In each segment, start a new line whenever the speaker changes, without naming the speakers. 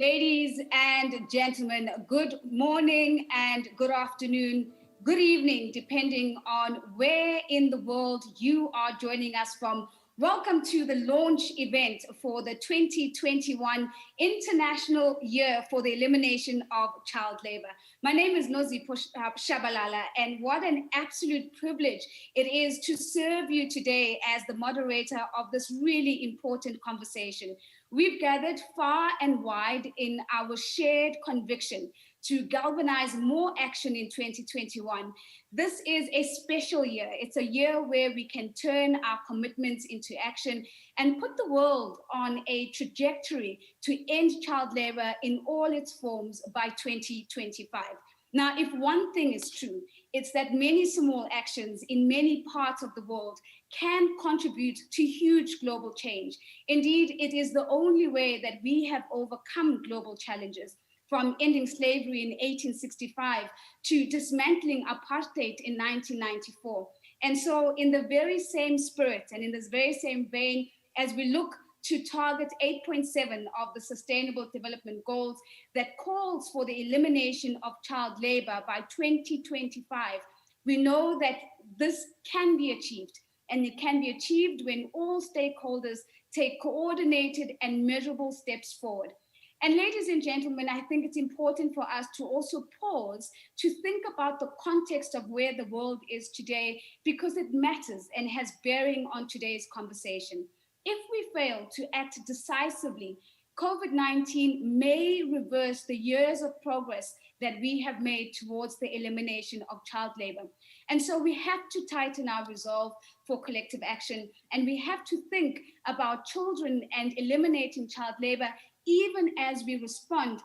Ladies and gentlemen, good morning and good afternoon, good evening, depending on where in the world you are joining us from. Welcome to the launch event for the 2021 International Year for the Elimination of Child Labor. My name is Nozi Shabalala, and what an absolute privilege it is to serve you today as the moderator of this really important conversation. We've gathered far and wide in our shared conviction to galvanize more action in 2021. This is a special year. It's a year where we can turn our commitments into action and put the world on a trajectory to end child labor in all its forms by 2025. Now, if one thing is true, it's that many small actions in many parts of the world can contribute to huge global change. Indeed, it is the only way that we have overcome global challenges, from ending slavery in 1865 to dismantling apartheid in 1994. And so in the very same spirit and in this very same vein, as we look to target 8.7 of the Sustainable Development Goals that calls for the elimination of child labor by 2025, we know that this can be achieved, and it can be achieved when all stakeholders take coordinated and measurable steps forward. And ladies and gentlemen, I think it's important for us to also pause to think about the context of where the world is today, because it matters and has bearing on today's conversation. If we fail to act decisively, COVID-19 may reverse the years of progress that we have made towards the elimination of child labor. And so we have to tighten our resolve for collective action, and we have to think about children and eliminating child labor even as we respond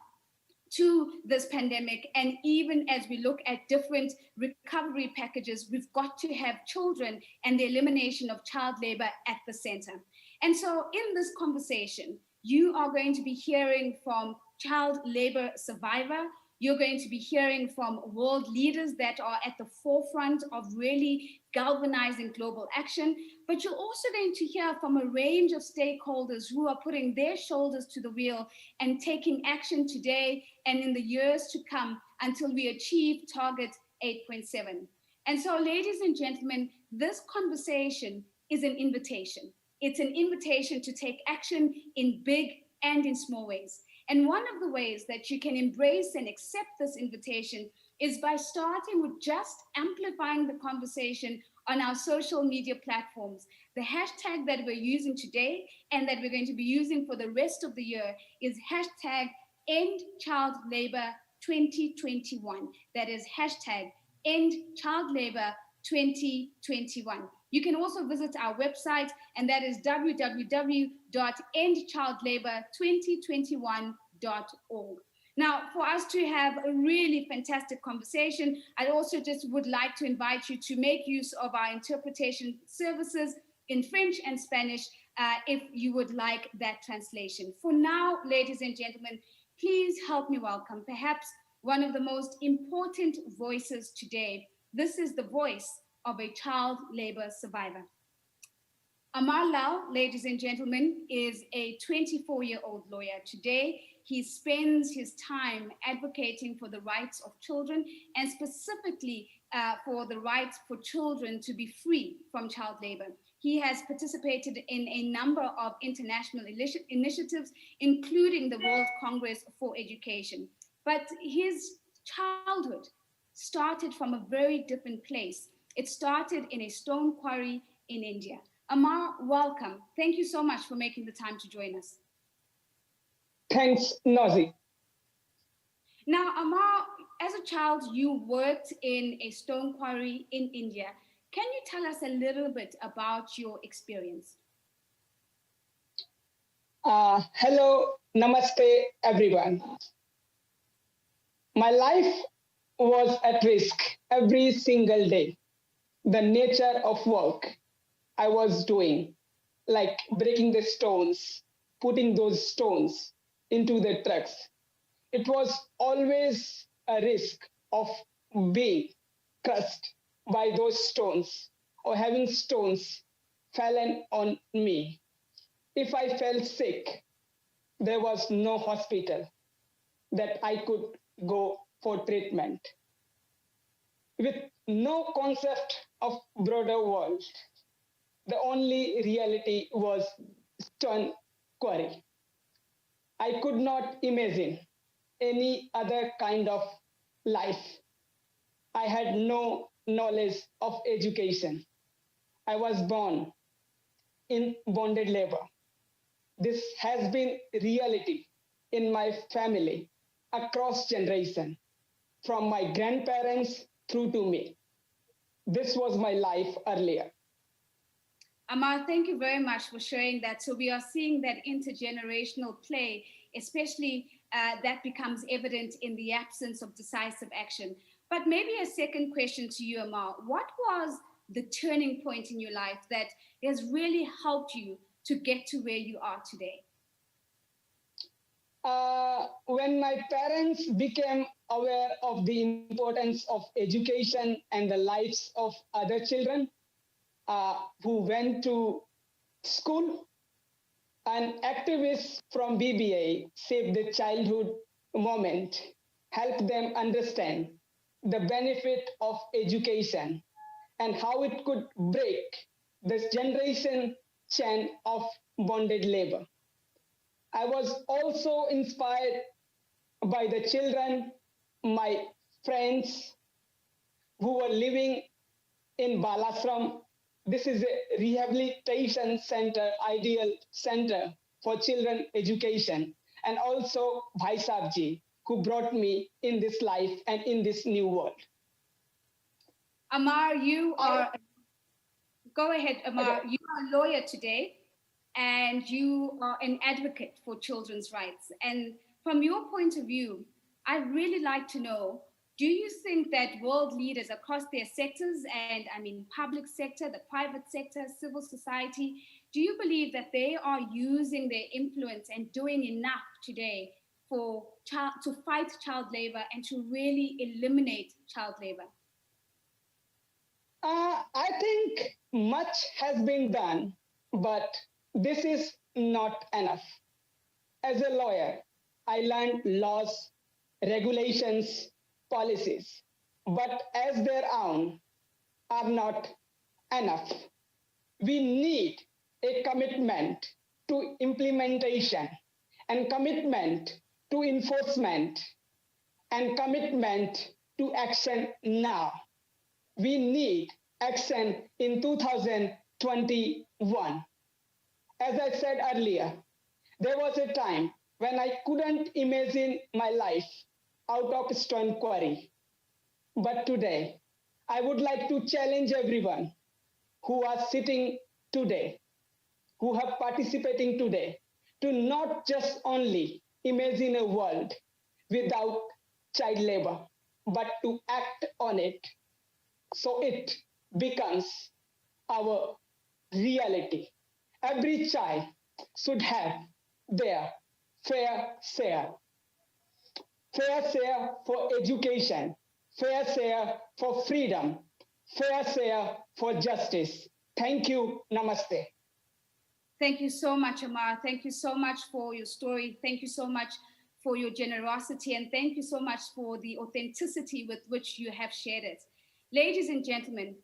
to this pandemic, and even as we look at different recovery packages. We've got to have children and the elimination of child labor at the center. And so in this conversation, you are going to be hearing from child labor survivor. You're going to be hearing from world leaders that are at the forefront of really galvanizing global action, but you're also going to hear from a range of stakeholders who are putting their shoulders to the wheel and taking action today and in the years to come until we achieve target 8.7. And so, ladies and gentlemen, this conversation is an invitation. It's an invitation to take action in big and in small ways. And one of the ways that you can embrace and accept this invitation is by starting with just amplifying the conversation on our social media platforms. The hashtag that we're using today and that we're going to be using for the rest of the year is hashtag End Child Labor 2021. That is hashtag End Child Labor 2021. You can also visit our website, and that is www.endchildlabor2021.org. Now, for us to have a really fantastic conversation, I also just would like to invite you to make use of our interpretation services in French and Spanish if you would like that translation. For now, ladies and gentlemen, please help me welcome perhaps one of the most important voices today. This is the voice of a child labor survivor. Amar Lal, ladies and gentlemen, is a 24-year-old lawyer. Today, he spends his time advocating for the rights of children, and specifically for the rights for children to be free from child labor. He has participated in a number of international initiatives, including the World Congress for Education. But his childhood started from a very different place. It started in a stone quarry in India. Amar, welcome. Thank you so much for making the time to join us.
Thanks, Nozi.
Now, Amar, as a child, you worked in a stone quarry in India. Can you tell us a little bit about your experience?
Hello, namaste, everyone. My life was at risk every single day. The nature of work I was doing, like breaking the stones, putting those stones into the trucks. It was always a risk of being crushed by those stones or having stones fallen on me. If I felt sick, there was no hospital. that I could go for treatment. With no concept of broader world, the only reality was stone quarry. I could not imagine any other kind of life. I had no knowledge of education. I was born in bonded labor. This has been reality in my family across generation, from my grandparents through to me. This was my life earlier.
Amar, thank you very much for sharing that. So we are seeing that intergenerational play, especially that becomes evident in the absence of decisive action. But maybe a second question to you, Amar. What was the turning point in your life that has really helped you to get to where you are today?
When my parents became aware of the importance of education and the lives of other children who went to school, an activist from BBA, Save the Childhood Movement, helped them understand the benefit of education and how it could break this generation chain of bonded labor. I was also inspired by the children, my friends who were living in Balasram. This is a rehabilitation center, ideal center for children education, and also Bhai Sabji, who brought me in this life and in this new world.
Amar, go ahead, Amar.
Okay.
You are a lawyer today, and you are an advocate for children's rights. And from your point of view, I'd really like to know, do you think that world leaders across their sectors, and I mean public sector, the private sector, civil society, do you believe that they are using their influence and doing enough today to fight child labor and to really eliminate child labor?
I think much has been done, but this is not enough. As a lawyer, I learned laws, regulations, policies, but as their own are not enough. We need a commitment to implementation and commitment to enforcement and commitment to action now. We need action in 2021. As I said earlier, there was a time when I couldn't imagine my life out of stone quarry. But today, I would like to challenge everyone who are sitting today, who are participating today, to not just only imagine a world without child labor, but to act on it so it becomes our reality. Every child should have their fair share. Fair share for education, fair share for freedom, fair share for justice. Thank you. Namaste.
Thank you so much, Amar. Thank you so much for your story. Thank you so much for your generosity. And thank you so much for the authenticity with which you have shared it. Ladies and gentlemen,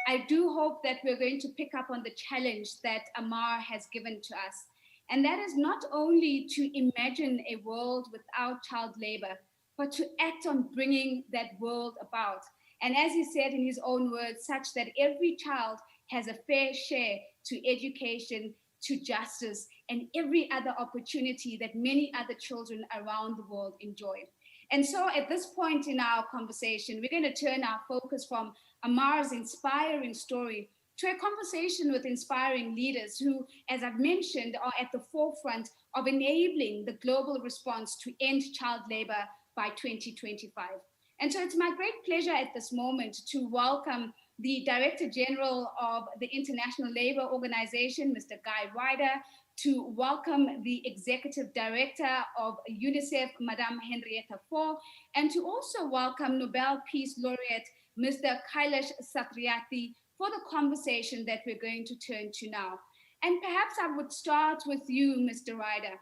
I do hope that we're going to pick up on the challenge that Amar has given to us. And that is not only to imagine a world without child labor, but to act on bringing that world about. And as he said in his own words, such that every child has a fair share to education, to justice, and every other opportunity that many other children around the world enjoy. And so at this point in our conversation, we're going to turn our focus from Amar's inspiring story to a conversation with inspiring leaders who, as I've mentioned, are at the forefront of enabling the global response to end child labor by 2025. And so it's my great pleasure at this moment to welcome the Director General of the International Labour Organization, Mr. Guy Ryder, to welcome the Executive Director of UNICEF, Madame Henrietta Fore, and to also welcome Nobel Peace Laureate, Mr. Kailash Satyarthi, for the conversation that we're going to turn to now. And perhaps I would start with you, Mr. Ryder.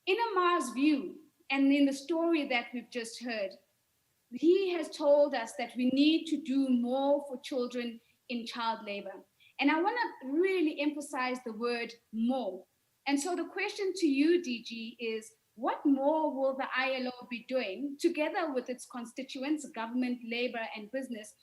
In Amar's view, And in the story that we've just heard, he has told us that we need to do more for children in child labor. And I want to really emphasize the word more. And so the question to you, DG, is what more will the ILO be doing together with its constituents, government, labor, and business?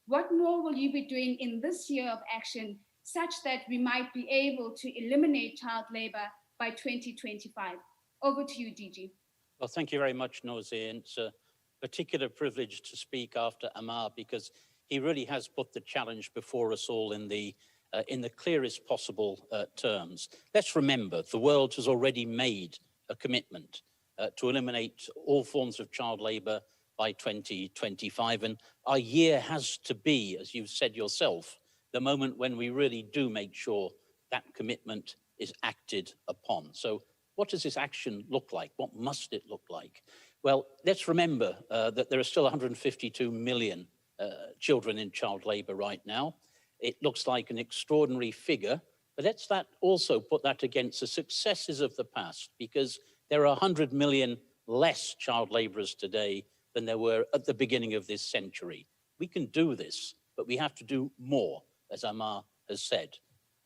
What more will you be doing in this year of action such that we might be able to eliminate child labor by 2025? Over to you, DG.
Well, thank you very much, Nozi. And it's a particular privilege to speak after Amar, because he really has put the challenge before us all in the clearest possible terms. Let's remember, the world has already made a commitment to eliminate all forms of child labor by 2025. And our year has to be, as you've said yourself, the moment when we really do make sure that commitment is acted upon. So what does this action look like? What must it look like? Well, let's remember that there are still 152 million children in child labor right now. It looks like an extraordinary figure, but let's also put that against the successes of the past, because there are 100 million less child laborers today than there were at the beginning of this century. We can do this, but we have to do more, as Amar has said.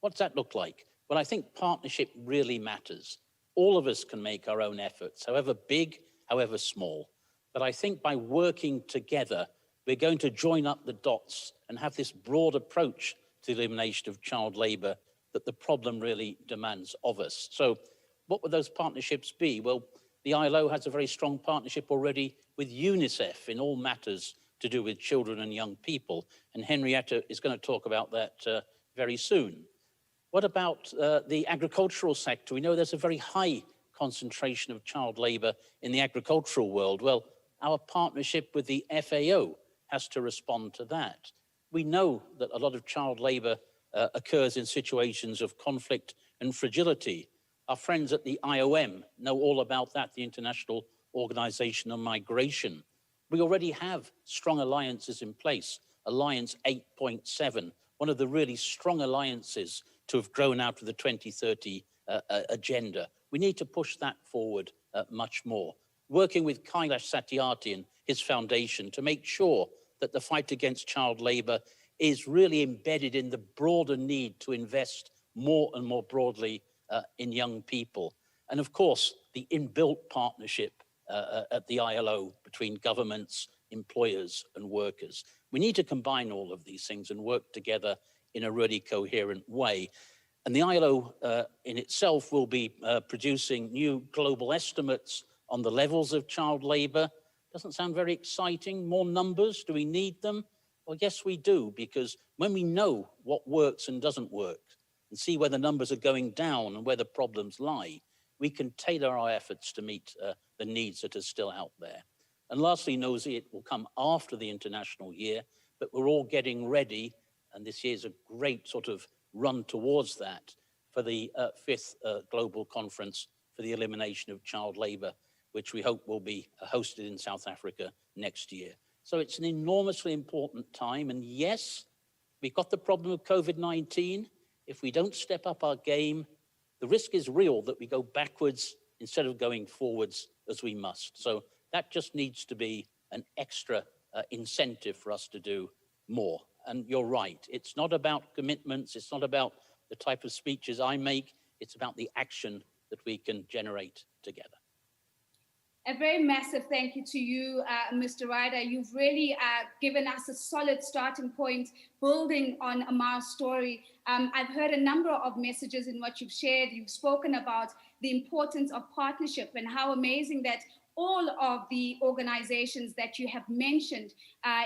What does that look like? Well, I think partnership really matters. All of us can make our own efforts, however big, however small. But I think by working together, we're going to join up the dots and have this broad approach to the elimination of child labor that the problem really demands of us. So what would those partnerships be? Well, the ILO has a very strong partnership already with UNICEF in all matters to do with children and young people. And Henrietta is going to talk about that very soon. What about the agricultural sector? We know there's a very high concentration of child labor in the agricultural world. Well, our partnership with the FAO has to respond to that. We know that a lot of child labor occurs in situations of conflict and fragility. Our friends at the IOM know all about that, the International Organization on Migration. We already have strong alliances in place. Alliance 8.7, one of the really strong alliances to have grown out of the 2030 agenda. We need to push that forward much more. Working with Kailash Satyarthi and his foundation to make sure that the fight against child labor is really embedded in the broader need to invest more and more broadly in young people. And of course, the inbuilt partnership at the ILO between governments, employers, and workers. We need to combine all of these things and work together in a really coherent way. And the ILO in itself will be producing new global estimates on the levels of child labor. Doesn't sound very exciting. More numbers, do we need them? Well, yes, we do, because when we know what works and doesn't work and see where the numbers are going down and where the problems lie, we can tailor our efforts to meet the needs that are still out there. And lastly, Nozi, it will come after the international year, but we're all getting ready, and this year's a great sort of run towards that for the 5th Global Conference for the Elimination of Child Labor, which we hope will be hosted in South Africa next year. So it's an enormously important time. And yes, we've got the problem of COVID-19. If we don't step up our game, the risk is real that we go backwards instead of going forwards as we must. So that just needs to be an extra incentive for us to do more. And you're right, it's not about commitments, it's not about the type of speeches I make, it's about the action that we can generate together.
A very massive thank you to you, Mr. Ryder. You've really given us a solid starting point, building on Amar's story. I've heard a number of messages in what you've shared. You've spoken about the importance of partnership and how amazing that all of the organizations that you have mentioned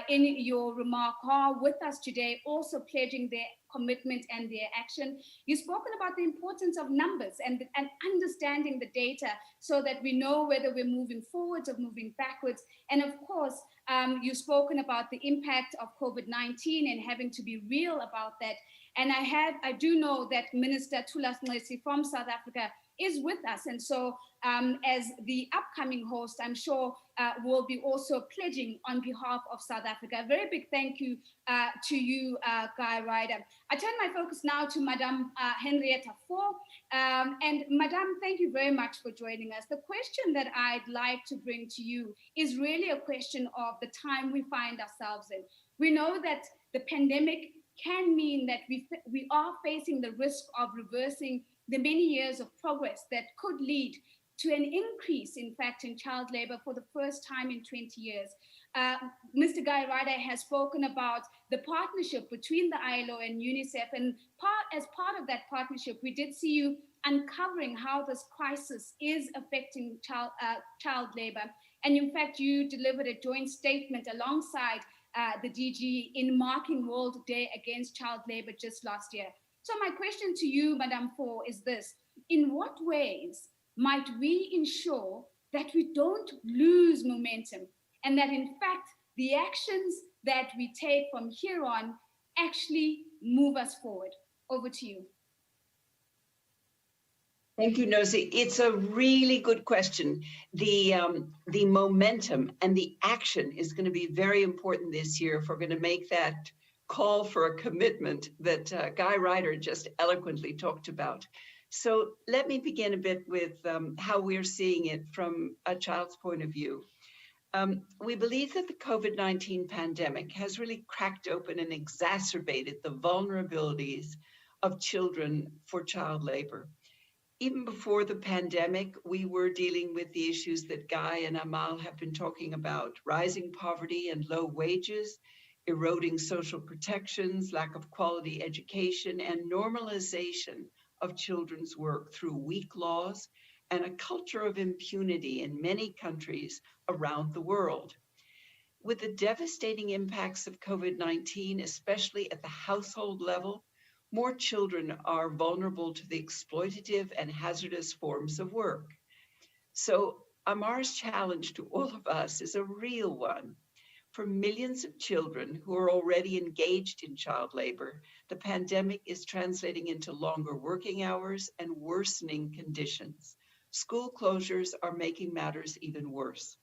in your remark are with us today, also pledging their commitment and their action. You've spoken about the importance of numbers and understanding the data so that we know whether we're moving forwards or moving backwards. And of course, you've spoken about the impact of COVID-19 and having to be real about that. And I do know that Minister THULAS from South Africa is with us. And so as the upcoming host, I'm sure will be also pledging on behalf of South Africa. A very big thank you to you, Guy Ryder. I turn my focus now to Madame Henrietta Fore. And Madame, thank you very much for joining us. The question that I'd like to bring to you is really a question of the time we find ourselves in. We know that the pandemic can mean that we are facing the risk of reversing the many years of progress that could lead to an increase, in fact, in child labor for the first time in 20 years. Mr. Guy Ryder has spoken about the partnership between the ILO and UNICEF, and as part of that partnership, we did see you uncovering how this crisis is affecting child labor. And in fact, you delivered a joint statement alongside the DG in marking World Day Against Child Labor just last year. So my question to you, Madame Fore, is this: in what ways might we ensure that we don't lose momentum, and that in fact the actions that we take from here on actually move us forward? Over to you.
Thank you, Nosy. It's a really good question. The momentum and the action is going to be very important this year if we're going to make that call for a commitment that Guy Ryder just eloquently talked about. So let me begin a bit with how we're seeing it from a child's point of view. We believe that the COVID-19 pandemic has really cracked open and exacerbated the vulnerabilities of children for child labor. Even before the pandemic, we were dealing with the issues that Guy and Amal have been talking about: rising poverty and low wages, eroding social protections, lack of quality education, and normalization of children's work through weak laws and a culture of impunity in many countries around the world. With the devastating impacts of COVID-19, especially at the household level, more children are vulnerable to the exploitative and hazardous forms of work. So Amar's challenge to all of us is a real one. For millions of children who are already engaged in child labor, the pandemic is translating into longer working hours and worsening conditions. School closures are making matters even worse.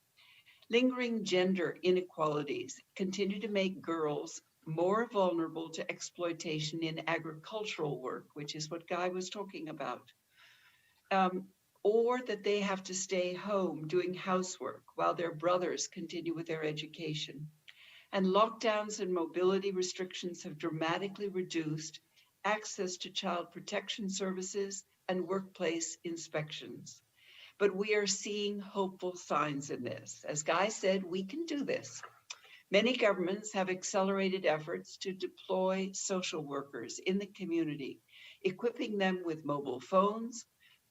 Lingering gender inequalities continue to make girls more vulnerable to exploitation in agricultural work, which is what Guy was talking about, or that they have to stay home doing housework while their brothers continue with their education. And lockdowns and mobility restrictions have dramatically reduced access to child protection services and workplace inspections. But we are seeing hopeful signs in this. As Guy said, we can do this. Many governments have accelerated efforts to deploy social workers in the community, equipping them with mobile phones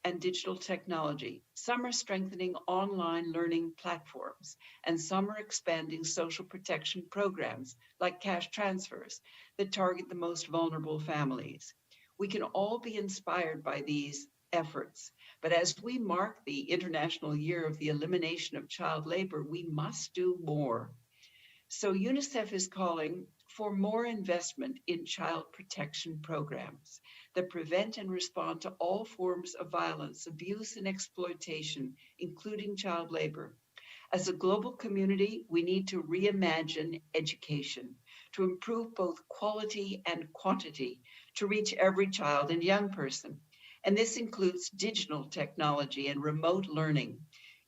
and digital technology. Some are strengthening online learning platforms, and some are expanding social protection programs like cash transfers that target the most vulnerable families. We can all be inspired by these efforts, but as we mark the International Year of the Elimination of Child Labor, we must do more. So UNICEF is calling for more investment in child protection programs that prevent and respond to all forms of violence, abuse, and exploitation, including child labor. As a global community, we need to reimagine education to improve both quality and quantity to reach every child and young person. And this includes digital technology and remote learning.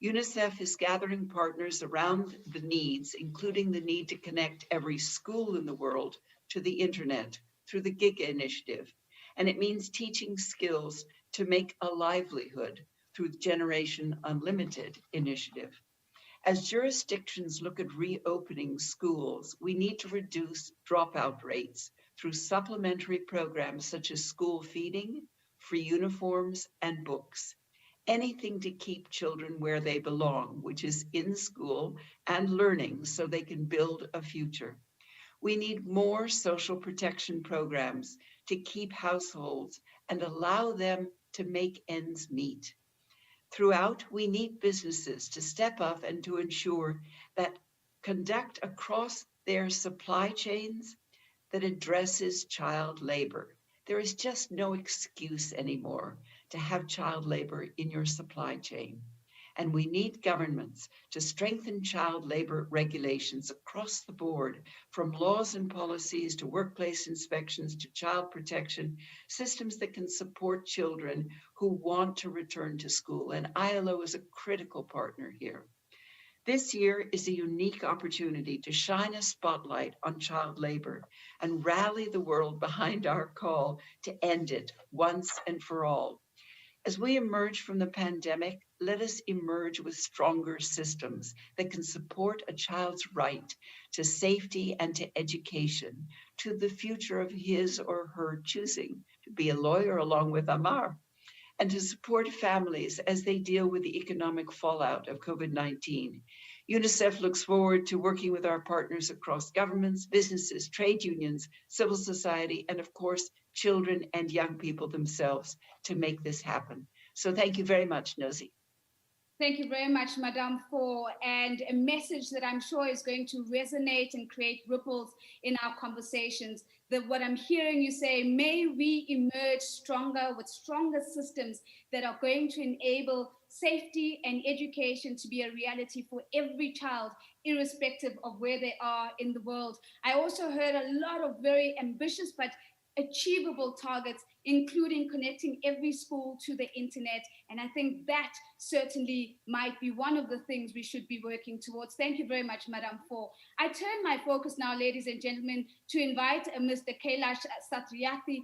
UNICEF is gathering partners around the needs, including the need to connect every school in the world to the internet through the GIGA initiative. And it means teaching skills to make a livelihood through the Generation Unlimited initiative. As jurisdictions look at reopening schools, we need to reduce dropout rates through supplementary programs such as school feeding, free uniforms, and books. Anything to keep children where they belong, which is in school and learning so they can build a future. We need more social protection programs to keep households and allow them to make ends meet. Throughout, we need businesses to step up and to ensure that conduct across their supply chains that addresses child labor. There is just no excuse anymore to have child labor in your supply chain. And we need governments to strengthen child labor regulations across the board, from laws and policies to workplace inspections to child protection, systems that can support children who want to return to school. And ILO is a critical partner here. This year is a unique opportunity to shine a spotlight on child labor and rally the world behind our call to end it once and for all. As we emerge from the pandemic, let us emerge with stronger systems that can support a child's right to safety and to education, to the future of his or her choosing to be a lawyer along with Amar, and to support families as they deal with the economic fallout of COVID-19. UNICEF looks forward to working with our partners across governments, businesses, trade unions, civil society, and of course, children and young people themselves to make this happen. So thank you very much, Nosy.
Thank you very much, Madame Fore, and a message that I'm sure is going to resonate and create ripples in our conversations. That what I'm hearing you say, may we emerge stronger with stronger systems that are going to enable safety and education to be a reality for every child, irrespective of where they are in the world. I also heard a lot of very ambitious but achievable targets, including connecting every school to the internet. And I think that certainly might be one of the things we should be working towards. Thank you very much, Madame Fore. I turn my focus now, ladies and gentlemen, to invite Mr. Kailash Satyarthi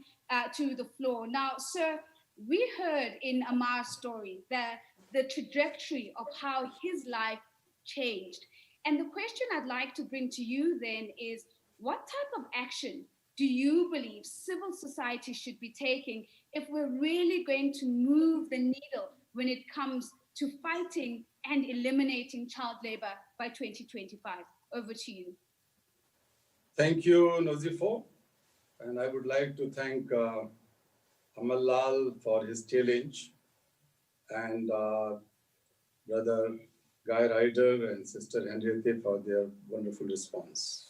to the floor. Now, sir, we heard in Amar's story the trajectory of how his life changed. And the question I'd like to bring to you then is, what type of action do you believe civil society should be taking if we're really going to move the needle when it comes to fighting and eliminating child labor by 2025? Over to you.
Thank you, Nozifo. And I would like to thank Amar Lal for his challenge, and Brother Guy Ryder and Sister Henrietta for their wonderful response.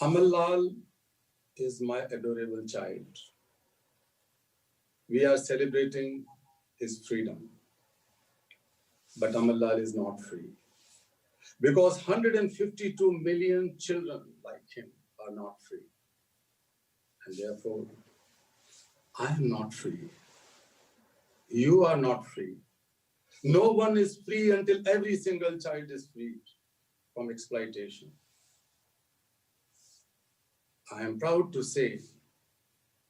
Amar Lal is my adorable child. We are celebrating his freedom, but Amar Lal is not free, because 152 million children like him are not free. And therefore, I am not free. You are not free. No one is free until every single child is freed from exploitation. I am proud to say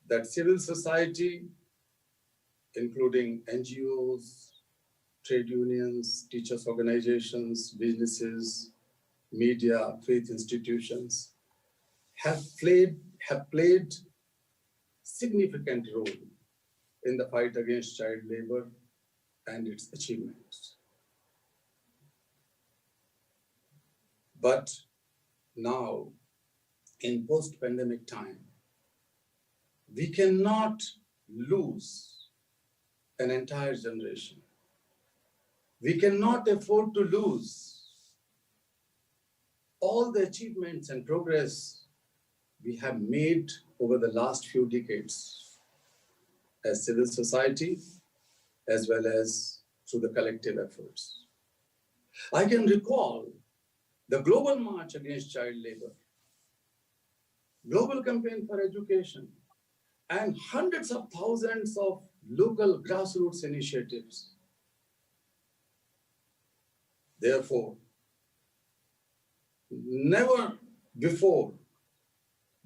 that civil society, including NGOs, trade unions, teachers' organizations, businesses, media, faith institutions, have played significant role in the fight against child labor and its achievements. But now, in post-pandemic time, we cannot lose an entire generation. We cannot afford to lose all the achievements and progress we have made over the last few decades as civil society, as well as through the collective efforts. I can recall the global march against child labor, global campaign for education, and hundreds of thousands of local grassroots initiatives. Therefore, never before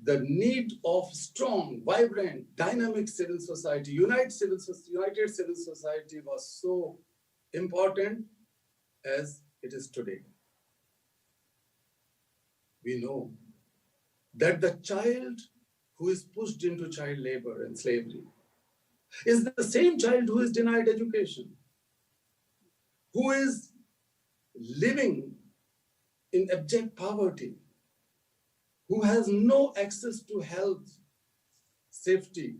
the need of strong, vibrant, dynamic civil society, united civil society was so important as it is today. We know that the child who is pushed into child labor and slavery is the same child who is denied education, who is living in abject poverty, who has no access to health, safety,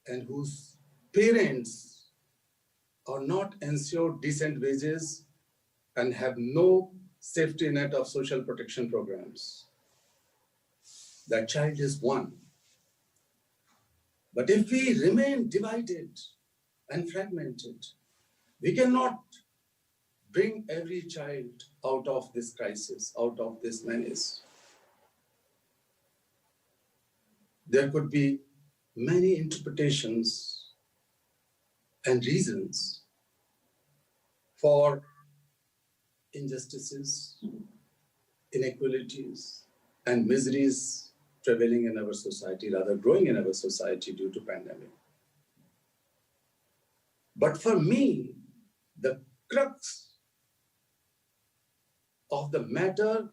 and whose parents are not ensured decent wages and have no safety net of social protection programs. That child is one. But if we remain divided and fragmented, we cannot bring every child out of this crisis, out of this menace. There could be many interpretations and reasons for injustices, inequalities, and miseries prevailing in our society, rather growing in our society due to pandemic. But for me, the crux of the matter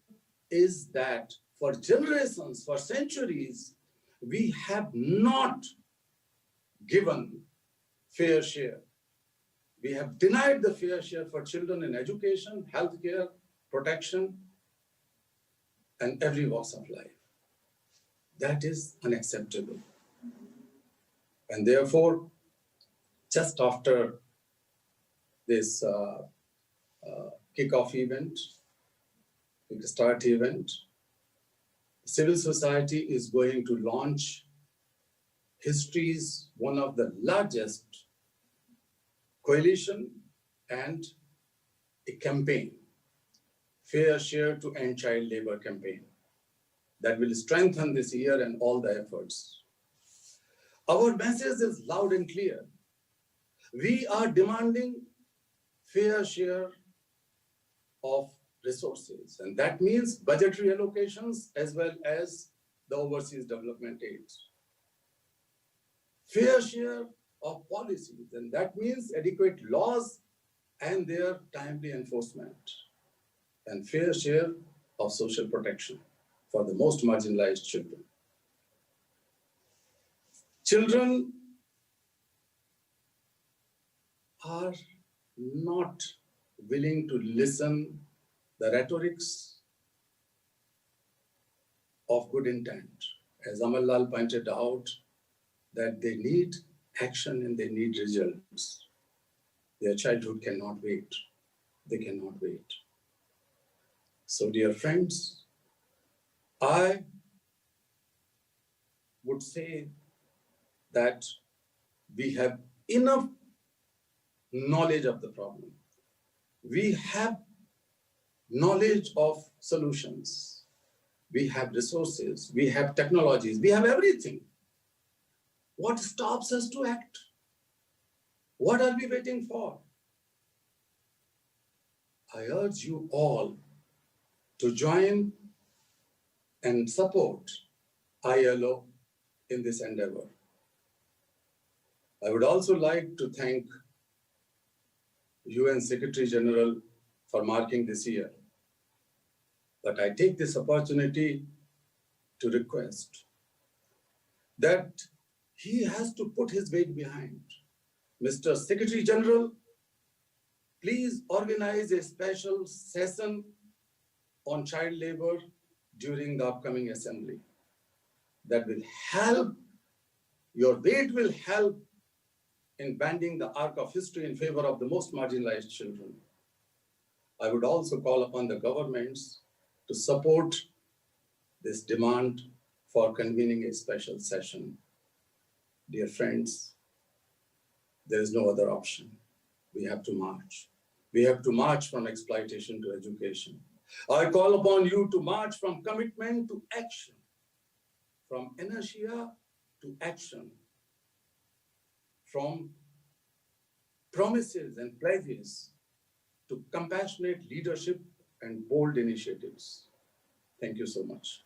is that for generations, for centuries, we have not given fair share. We have denied the fair share for children in education, healthcare, protection, and every walks of life. That is unacceptable. And therefore, just after this kickoff event, kickstart event, civil society is going to launch history's one of the largest coalition and a campaign, Fair Share to End Child Labor campaign, that will strengthen this year and all the efforts. Our message is loud and clear. We are demanding fair share of resources, and that means budgetary allocations as well as the overseas development aid. Fair share of policies, and that means adequate laws and their timely enforcement, and fair share of social protection for the most marginalized children. Children are not willing to listen the rhetorics of good intent. As Amar Lal pointed out, that they need action and they need results. Their childhood cannot wait. They cannot wait. So, dear friends, I would say that we have enough knowledge of the problem. We have knowledge of solutions. We have resources. We have technologies. We have everything. What stops us to act? What are we waiting for? I urge you all to join and support ILO in this endeavor. I would also like to thank UN Secretary General for marking this year. But I take this opportunity to request that he has to put his weight behind. Mr. Secretary General, please organize a special session on child labor during the upcoming assembly. That will help, your weight will help in bending the arc of history in favor of the most marginalized children. I would also call upon the governments to support this demand for convening a special session. Dear friends, there is no other option. We have to march. We have to march from exploitation to education. I call upon you to march from commitment to action, from inertia to action, from promises and pledges to compassionate leadership and bold initiatives. Thank you so much.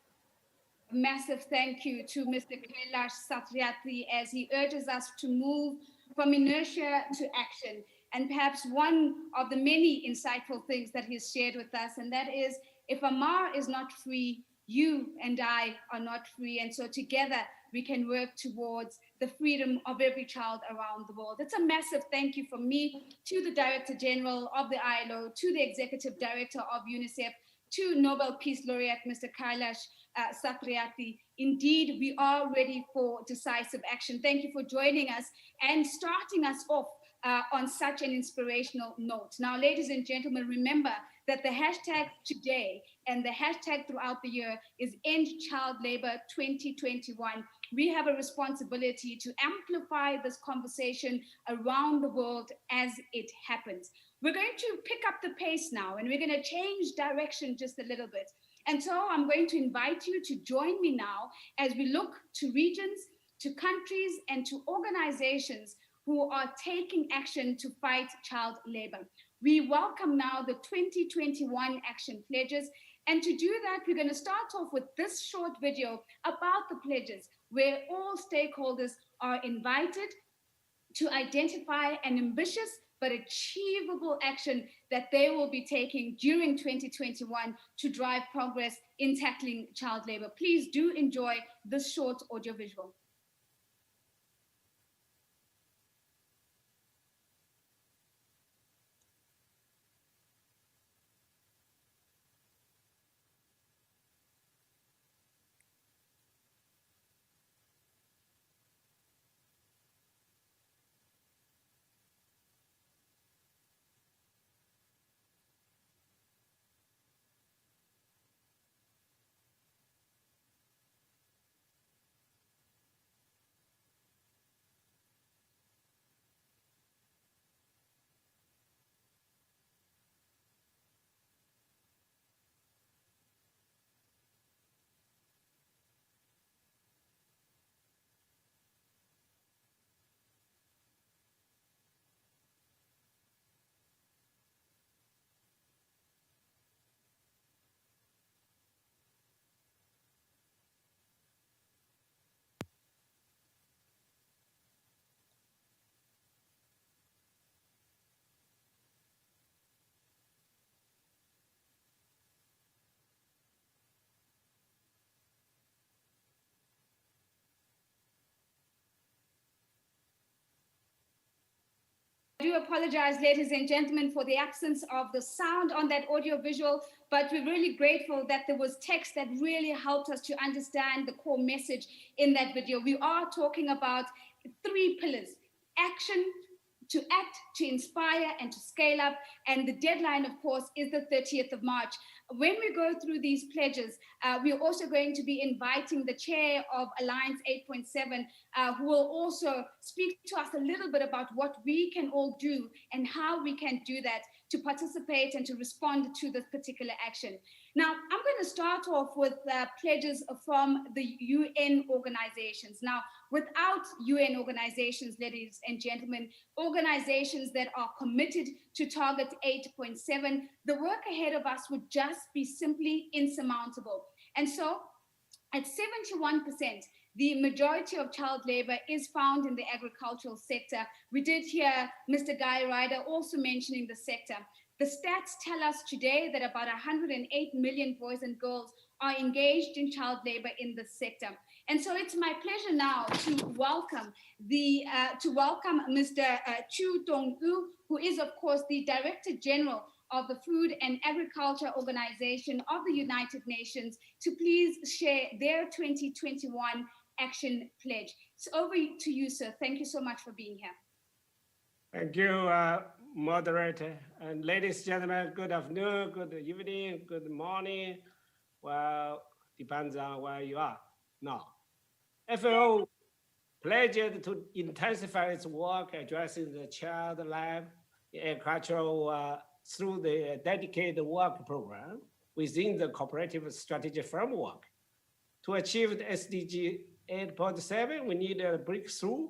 A massive thank you to Mr. Kailash Satyarthi as he urges us to move from inertia to action. And perhaps one of the many insightful things that he's shared with us, and that is, if Amar is not free, you and I are not free. And so together we can work towards the freedom of every child around the world. It's a massive thank you from me to the Director General of the ILO, to the Executive Director of UNICEF, to Nobel Peace Laureate, Mr. Kailash Satyarthi. Indeed, we are ready for decisive action. Thank you for joining us and starting us off on such an inspirational note. Now, ladies and gentlemen, remember that the hashtag today and the hashtag throughout the year is End Child Labor 2021. we have a responsibility to amplify this conversation around the world as it happens. We're going to pick up the pace now, and we're going to change direction just a little bit. And so I'm going to invite you to join me now as we look to regions, to countries, and to organizations who are taking action to fight child labor. We welcome now the 2021 action pledges. And to do that, we're going to start off with this short video about the pledges, where all stakeholders are invited to identify an ambitious but achievable action that they will be taking during 2021 to drive progress in tackling child labor. Please do enjoy this short audiovisual. I do apologize, ladies and gentlemen, for the absence of the sound on that audio visual, but we're really grateful that there was text that really helped us to understand the core message in that video. We are talking about 3 pillars: action, to act, to inspire, and to scale up. And the deadline, of course, is the 30th of March. When we go through these pledges, we're also going to be inviting the chair of Alliance 8.7, who will also speak to us a little bit about what we can all do and how we can do that to participate and to respond to this particular action. Now, I'm going to start off with pledges from the UN organizations. Now, without UN organizations, ladies and gentlemen, organizations that are committed to target 8.7, the work ahead of us would just be simply insurmountable. And so, at 71%, the majority of child labor is found in the agricultural sector. We did hear Mr. Guy Ryder also mentioning the sector. The stats tell us today that about 108 million boys and girls are engaged in child labor in this sector. And so it's my pleasure now to welcome Mr. Chu DONGYU, who is, of course, the Director General of the Food and Agriculture Organization of the United Nations, to please share their 2021 action pledge. So over to you, sir. Thank you so much for being here.
Thank you, moderator. And ladies and gentlemen, good afternoon, good evening, good morning. Well, depends on where you are now. FAO pledged to intensify its work addressing the child labor in agriculture through the dedicated work program within the cooperative strategy framework. To achieve the SDG 8.7, we need a breakthrough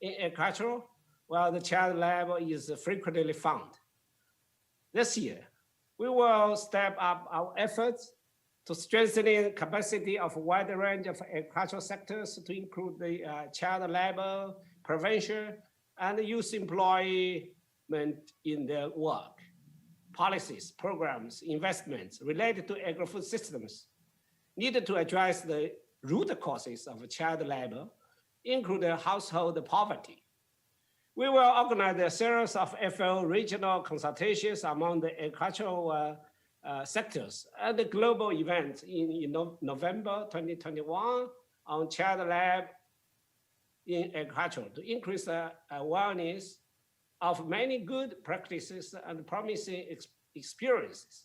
in agriculture, while the child labor is frequently found. This year, we will step up our efforts to strengthening capacity of a wide range of agricultural sectors to include the child labor prevention and youth employment in their work. Policies, programs, investments related to agri-food systems needed to address the root causes of child labor, including household poverty. We will organize a series of FAO regional consultations among the agricultural sectors and the global events in November 2021 on child labor in agriculture to increase awareness of many good practices and promising experiences.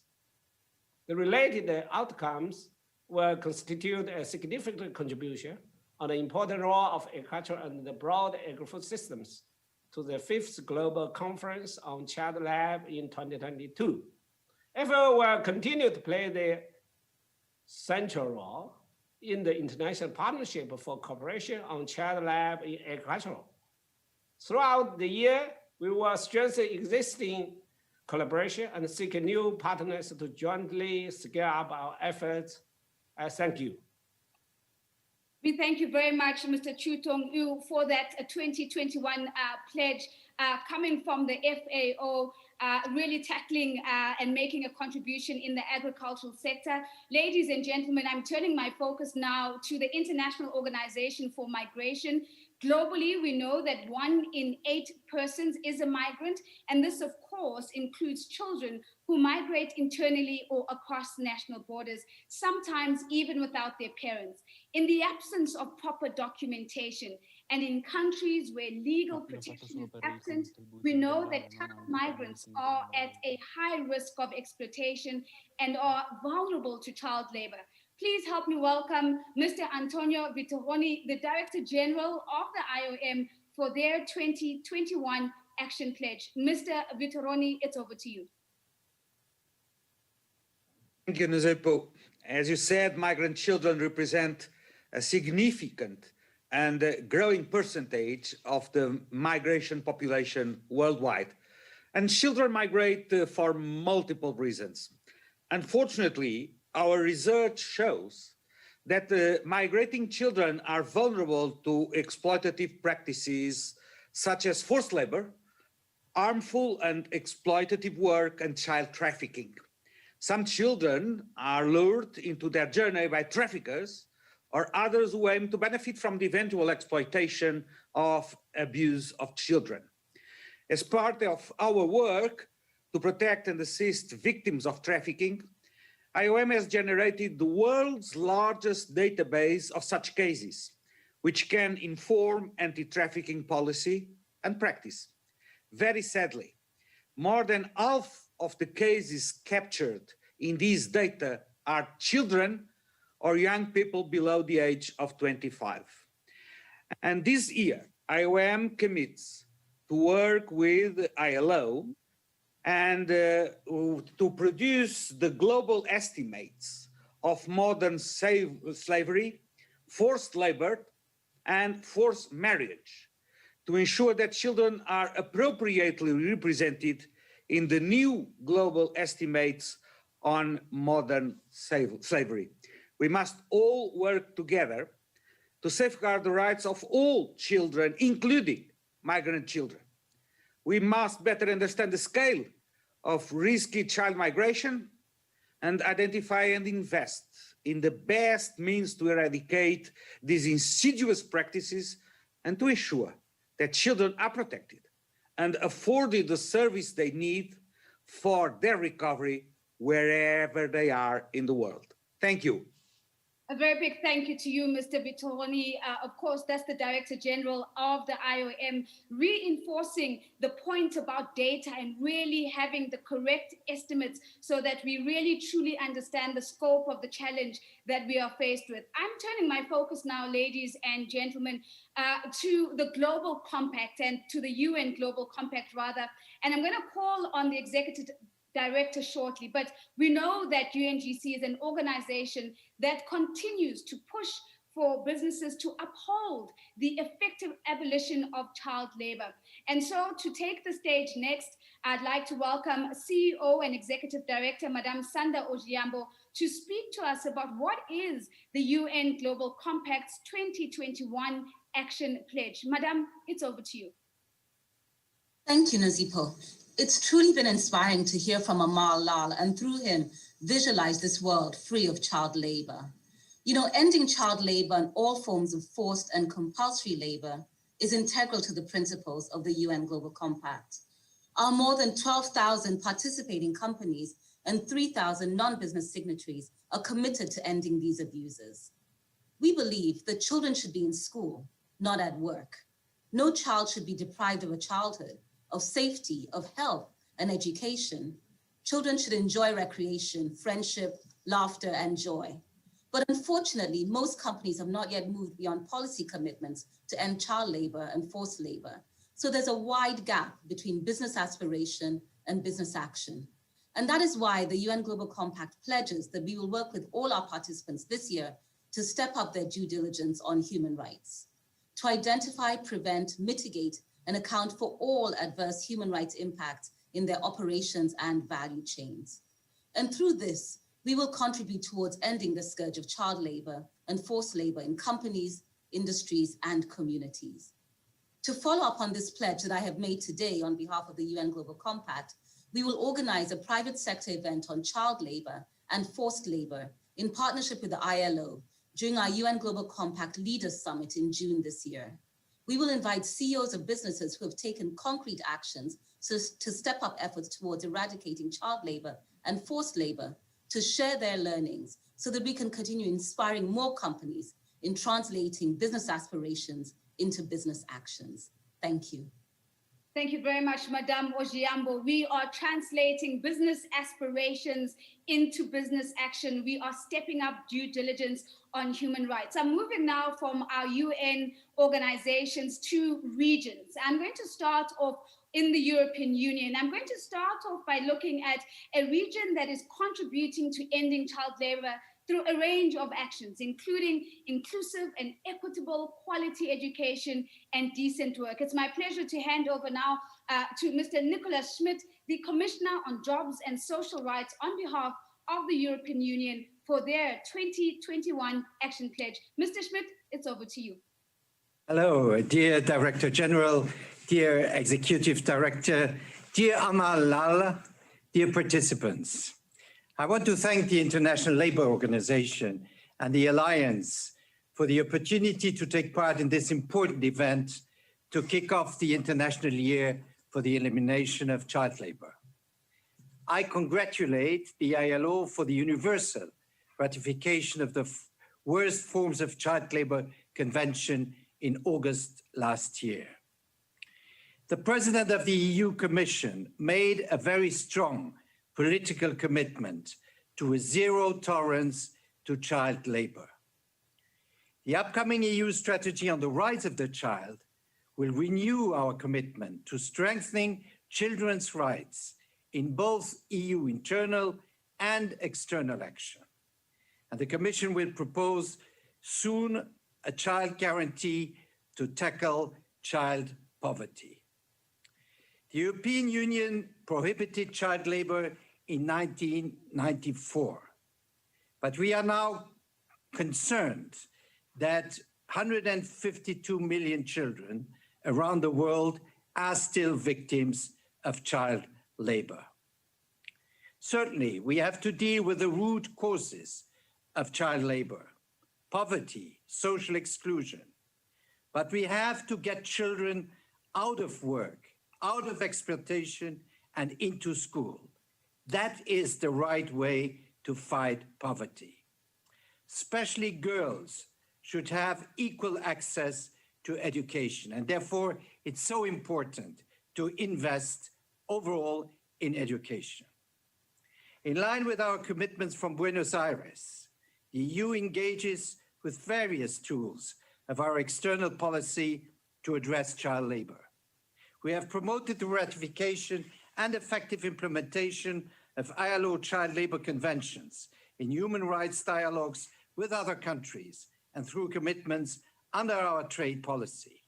The related outcomes will constitute a significant contribution on the important role of agriculture and the broad agri-food systems to the 5th Global Conference on Child Lab in 2022. FAO will continue to play the central role in the international partnership for cooperation on child lab in agriculture. Throughout the year, we will strengthen existing collaboration and seek new partners to jointly scale up our efforts. Thank you.
We thank you very much, Mr. Chu Tong-yu, for that 2021 pledge coming from the FAO, really tackling and making a contribution in the agricultural sector. Ladies and gentlemen, I'm turning my focus now to the International Organization for Migration. Globally, we know that 1 in 8 persons is a migrant, and this, of course, includes children who migrate internally or across national borders, sometimes even without their parents. In the absence of proper documentation, and in countries where legal protection is absent, we know that child migrants are at a high risk of exploitation and are vulnerable to child labor. Please help me welcome Mr. Antonio VITORINO, the Director General of the IOM, for their 2021 Action Pledge. Mr. VITORINO, it's over to you.
Thank you, Nzepo. As you said, migrant children represent a significant and growing percentage of the migration population worldwide. And children migrate for multiple reasons. Unfortunately, our research shows that migrating children are vulnerable to exploitative practices such as forced labor, harmful and exploitative work, and child trafficking. Some children are lured into their journey by traffickers or others who aim to benefit from the eventual exploitation of abuse of children. As part of our work to protect and assist victims of trafficking, IOM has generated the world's largest database of such cases, which can inform anti-trafficking policy and practice. Very sadly, more than half of the cases captured in these data are children or young people below the age of 25. And this year, IOM commits to work with ILO and to produce the global estimates of modern slavery, forced labor, and forced marriage to ensure that children are appropriately represented in the new global estimates on modern slavery. We must all work together to safeguard the rights of all children, including migrant children. We must better understand the scale of risky child migration and identify and invest in the best means to eradicate these insidious practices and to ensure that children are protected and afforded the service they need for their recovery wherever they are in the world. Thank you.
A very big thank you to you, Mr. VITORINO. Of course, that's the Director General of the IOM, reinforcing the point about data and really having the correct estimates so that we really truly understand the scope of the challenge that we are faced with. I'm turning my focus now, ladies and gentlemen, to the Global Compact and to the UN Global Compact, rather. And I'm going to call on the Executive Director shortly, but we know that UNGC is an organization that continues to push for businesses to uphold the effective abolition of child labor. And so to take the stage next, I'd like to welcome CEO and Executive Director, Madame Sanda Ojiambo, to speak to us about what is the UN Global Compact's 2021 Action Pledge. Madame, it's over to you.
Thank you, Nzepo. It's truly been inspiring to hear from Amar Lal and through him visualize this world free of child labor. You know, ending child labor and all forms of forced and compulsory labor is integral to the principles of the UN Global Compact. Our more than 12,000 participating companies and 3,000 non-business signatories are committed to ending these abuses. We believe that children should be in school, not at work. No child should be deprived of a childhood, of safety, of health, and education. Children should enjoy recreation, friendship, laughter, and joy. But unfortunately, most companies have not yet moved beyond policy commitments to end child labor and forced labor. So there's a wide gap between business aspiration and business action. And that is why the UN Global Compact pledges that we will work with all our participants this year to step up their due diligence on human rights, to identify, prevent, mitigate, and account for all adverse human rights impacts in their operations and value chains. And through this, we will contribute towards ending the scourge of child labor and forced labor in companies, industries, and communities. To follow up on this pledge that I have made today on behalf of the UN Global Compact, we will organize a private sector event on child labor and forced labor in partnership with the ILO during our UN Global Compact Leaders Summit in June this year. We will invite CEOs of businesses who have taken concrete actions to step up efforts towards eradicating child labor and forced labor to share their learnings so that we can continue inspiring more companies in translating business aspirations into business actions. Thank you.
Thank you very much, Madame Ojiambo. We are translating business aspirations into business action. We are stepping up due diligence on human rights. I'm moving now from our UN organizations to regions. I'm going to start off in the European Union. I'm going to start off by looking at a region that is contributing to ending child labor through a range of actions, including inclusive and equitable quality education and decent work. It's my pleasure to hand over now to Mr. NICOLAS SCHMIT, the Commissioner on Jobs and Social Rights on behalf of the European Union for their 2021 Action Pledge. Mr. SCHMIT, it's over to you.
Hello, dear Director General, dear Executive Director, dear Amar Lal, dear participants. I want to thank the International Labour Organization and the Alliance for the opportunity to take part in this important event to kick off the International Year for the Elimination of Child Labour. I congratulate the ILO for the universal ratification of the worst forms of child labour convention in August last year. The President of the EU Commission made a very strong political commitment to a zero tolerance to child labor. The upcoming EU strategy on the rights of the child will renew our commitment to strengthening children's rights in both EU internal and external action. And the Commission will propose soon a child guarantee to tackle child poverty. The European Union prohibited child labor in 1994, but we are now concerned that 152 million children around the world are still victims of child labor. Certainly, we have to deal with the root causes of child labor, poverty, social exclusion, but we have to get children out of work, out of exploitation, and into school. That is the right way to fight poverty. Especially girls should have equal access to education, and therefore it's so important to invest overall in education. In line with our commitments from Buenos Aires, the EU engages with various tools of our external policy to address child labor. We have promoted the ratification and effective implementation of ILO child labor conventions in human rights dialogues with other countries and through commitments under our trade policy.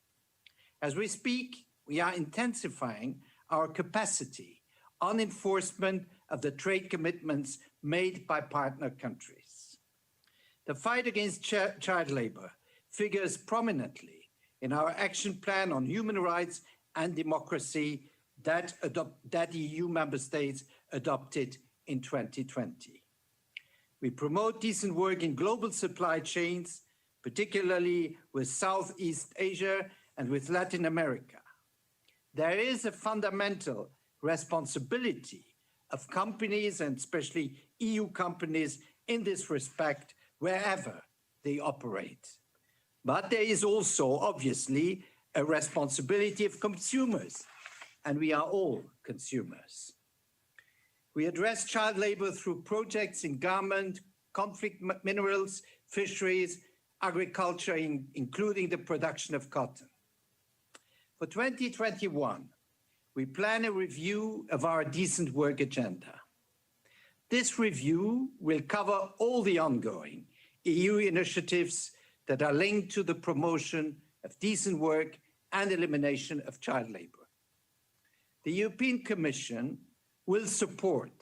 As we speak, we are intensifying our capacity on enforcement of the trade commitments made by partner countries. The fight against child labor figures prominently in our action plan on human rights and democracy that EU member states adopted in 2020. We promote decent work in global supply chains, particularly with Southeast Asia and with Latin America. There is a fundamental responsibility of companies, and especially EU companies, in this respect, wherever they operate. But there is also, obviously, a responsibility of consumers, and we are all consumers. We address child labor through projects in garment, conflict minerals, fisheries, agriculture, including the production of cotton. For 2021, we plan a review of our decent work agenda. This review will cover all the ongoing EU initiatives that are linked to the promotion of decent work and elimination of child labor. The European Commission will support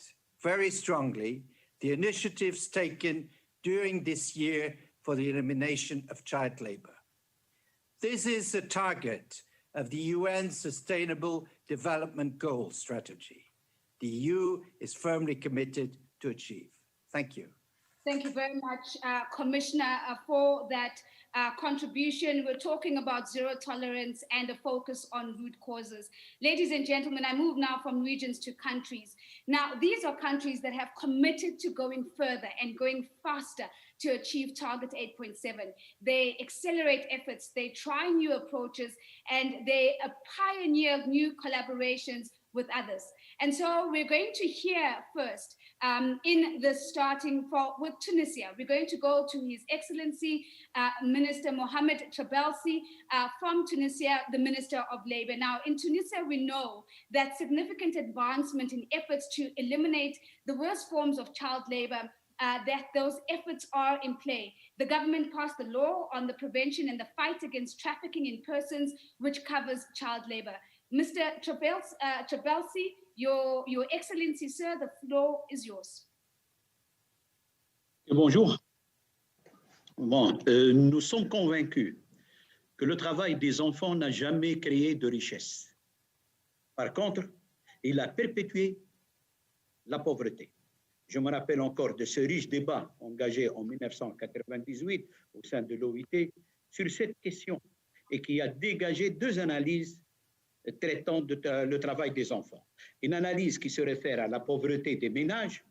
very strongly the initiatives taken during this year for the elimination of child labor. This is a target of the UN Sustainable Development Goals strategy. The EU is firmly committed to achieve. Thank you.
Thank you very much, Commissioner, for that contribution. We're talking about zero tolerance and a focus on root causes. Ladies and gentlemen, I move now from regions to countries. Now, these are countries that have committed to going further and going faster to achieve target 8.7. They accelerate efforts, they try new approaches, and they pioneer new collaborations with others. And so we're going to hear first in the starting with Tunisia. We're going to go to His Excellency Minister Mohamed TRABELSI from Tunisia, the Minister of Labor. Now, in Tunisia, we know that significant advancement in efforts to eliminate the worst forms of child labor, that those efforts are in play. The government passed the law on the prevention and the fight against trafficking in persons, which covers child labor. Mr. TRABELSI, Your Excellency, sir, the floor is yours.
Bonjour. Bon, nous sommes convaincus que le travail des enfants n'a jamais créé de richesse. Par contre, il a perpétué la pauvreté. Je me rappelle encore de ce riche débat engagé en 1998 au sein de l'OIT sur cette question et qui a dégagé deux analyses traitant le travail des enfants. Une analyse qui se réfère à la pauvreté des ménages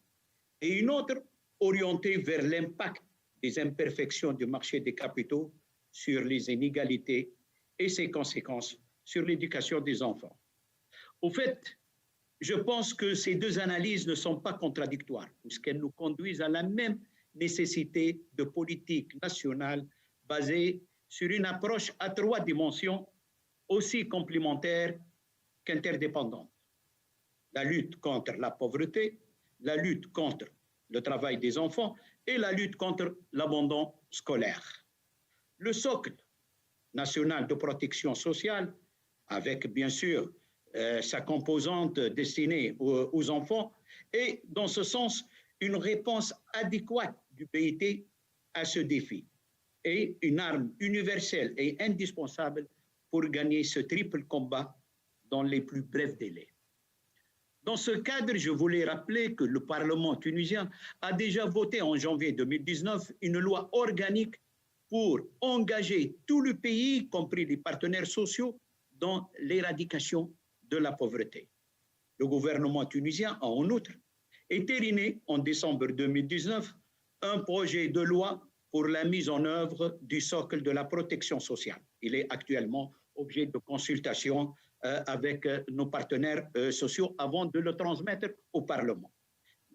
et une autre orientée vers l'impact des imperfections du marché des capitaux sur les inégalités et ses conséquences sur l'éducation des enfants. Au fait, je pense que ces deux analyses ne sont pas contradictoires puisqu'elles nous conduisent à la même nécessité de politique nationale basée sur une approche à trois dimensions aussi complémentaires qu'interdépendantes. La lutte contre la pauvreté, la lutte contre le travail des enfants et la lutte contre l'abandon scolaire. Le socle national de protection sociale, avec bien sûr sa composante destinée aux enfants, est dans ce sens une réponse adéquate du BIT à ce défi et une arme universelle et indispensable pour gagner ce triple combat dans les plus brefs délais. Dans ce cadre, je voulais rappeler que le Parlement tunisien a déjà voté en janvier 2019 une loi organique pour engager tout le pays, y compris les partenaires sociaux, dans l'éradication de la pauvreté. Le gouvernement tunisien a en outre entériné en décembre 2019 un projet de loi pour la mise en œuvre du socle de la protection sociale. Il est actuellement objet de consultation avec nos partenaires sociaux avant de le transmettre au Parlement.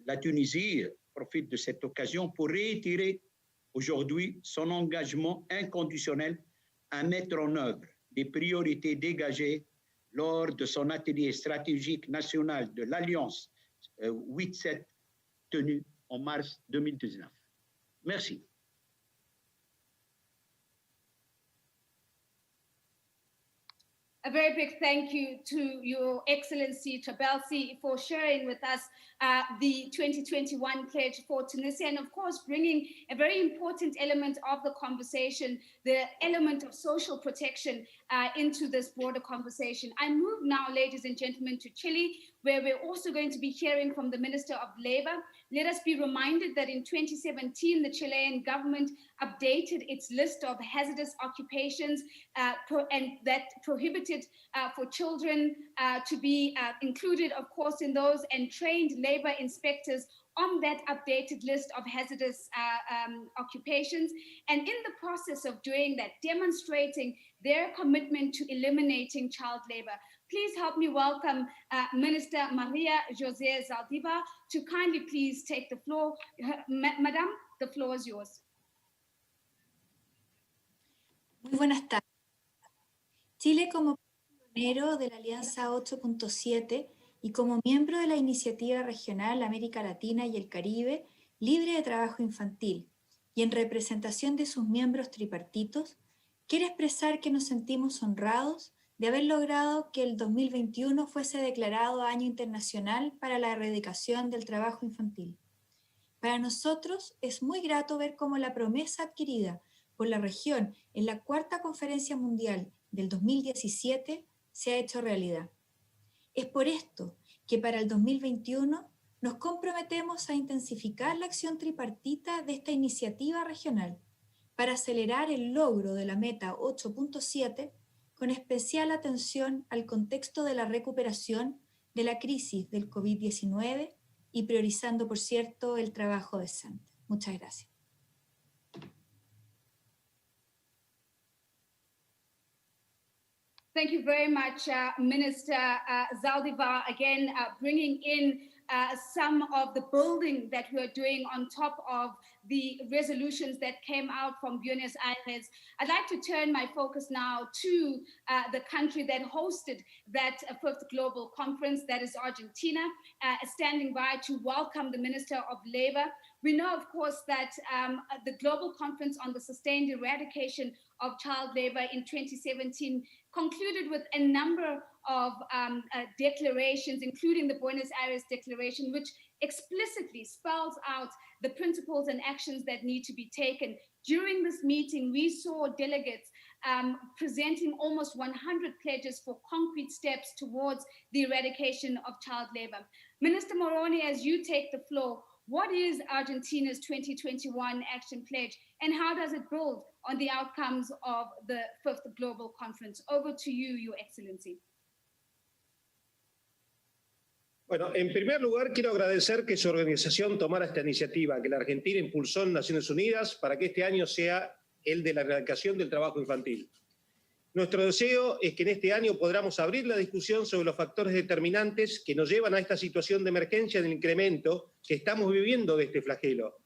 La Tunisie profite de cette occasion pour réitérer aujourd'hui son engagement inconditionnel à mettre en œuvre les priorités dégagées lors de son atelier stratégique national de l'Alliance 8-7 tenu en mars 2019. Merci.
A very big thank you to Your Excellency TRABELSI for sharing with us the 2021 pledge for Tunisia, and of course bringing a very important element of the conversation, the element of social protection into this broader conversation. I move now, ladies and gentlemen, to Chile, where we're also going to be hearing from the Minister of Labor. Let us be reminded that in 2017, the Chilean government updated its list of hazardous occupations and that prohibited for children to be included, of course, in those, and trained labor inspectors on that updated list of hazardous occupations. And in the process of doing that, demonstrating their commitment to eliminating child labor. Please help me welcome Minister MARÍA José ZALDIVAR to kindly please take the floor. Madam, The floor is yours.
Muy buenas tardes. Chile, como pionero de la Alianza 8.7 y como miembro de la Iniciativa Regional América Latina y el Caribe Libre de Trabajo Infantil, y en representación de sus miembros tripartitos, quiere expresar que nos sentimos honrados de haber logrado que el 2021 fuese declarado Año Internacional para la Erradicación del Trabajo Infantil. Para nosotros es muy grato ver cómo la promesa adquirida por la región en la Cuarta Conferencia Mundial del 2017 se ha hecho realidad. Es por esto que para el 2021 nos comprometemos a intensificar la acción tripartita de esta iniciativa regional para acelerar el logro de la meta 8.7 con especial atención al contexto de la recuperación de la crisis del COVID-19 y priorizando, por cierto, el trabajo decente. Muchas gracias.
Thank you very much, Minister Zaldivar, again bringing in some of the building that we're doing on top of the resolutions that came out from Buenos Aires. I'd like to turn my focus now to the country that hosted that fifth global conference, that is Argentina, standing by to welcome the Minister of Labor. We know, of course, that the global conference on the sustained eradication of child labor in 2017 concluded with a number of declarations, including the Buenos Aires Declaration, which explicitly spells out the principles and actions that need to be taken. During this meeting, we saw delegates presenting almost 100 pledges for concrete steps towards the eradication of child labor. Minister Moroni, as you take the floor, what is Argentina's 2021 action pledge, and how does it build on the outcomes of the fifth global conference? Over to you, Your Excellency.
Bueno, en primer lugar, quiero agradecer que su organización tomara esta iniciativa que la Argentina impulsó en Naciones Unidas para que este año sea el de la erradicación del trabajo infantil. Nuestro deseo es que en este año podamos abrir la discusión sobre los factores determinantes que nos llevan a esta situación de emergencia del incremento que estamos viviendo de este flagelo,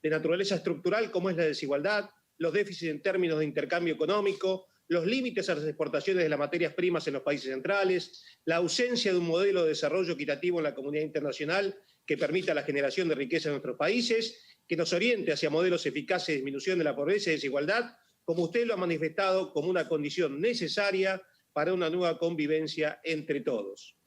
de naturaleza estructural como es la desigualdad, los déficits en términos de intercambio económico, los límites a las exportaciones de las materias primas en los países centrales, la ausencia de un modelo de desarrollo equitativo en la comunidad internacional que permita la generación de riqueza en nuestros países, que nos oriente hacia modelos eficaces de disminución de la pobreza y desigualdad, como usted lo ha manifestado como una condición necesaria para una nueva convivencia entre todos.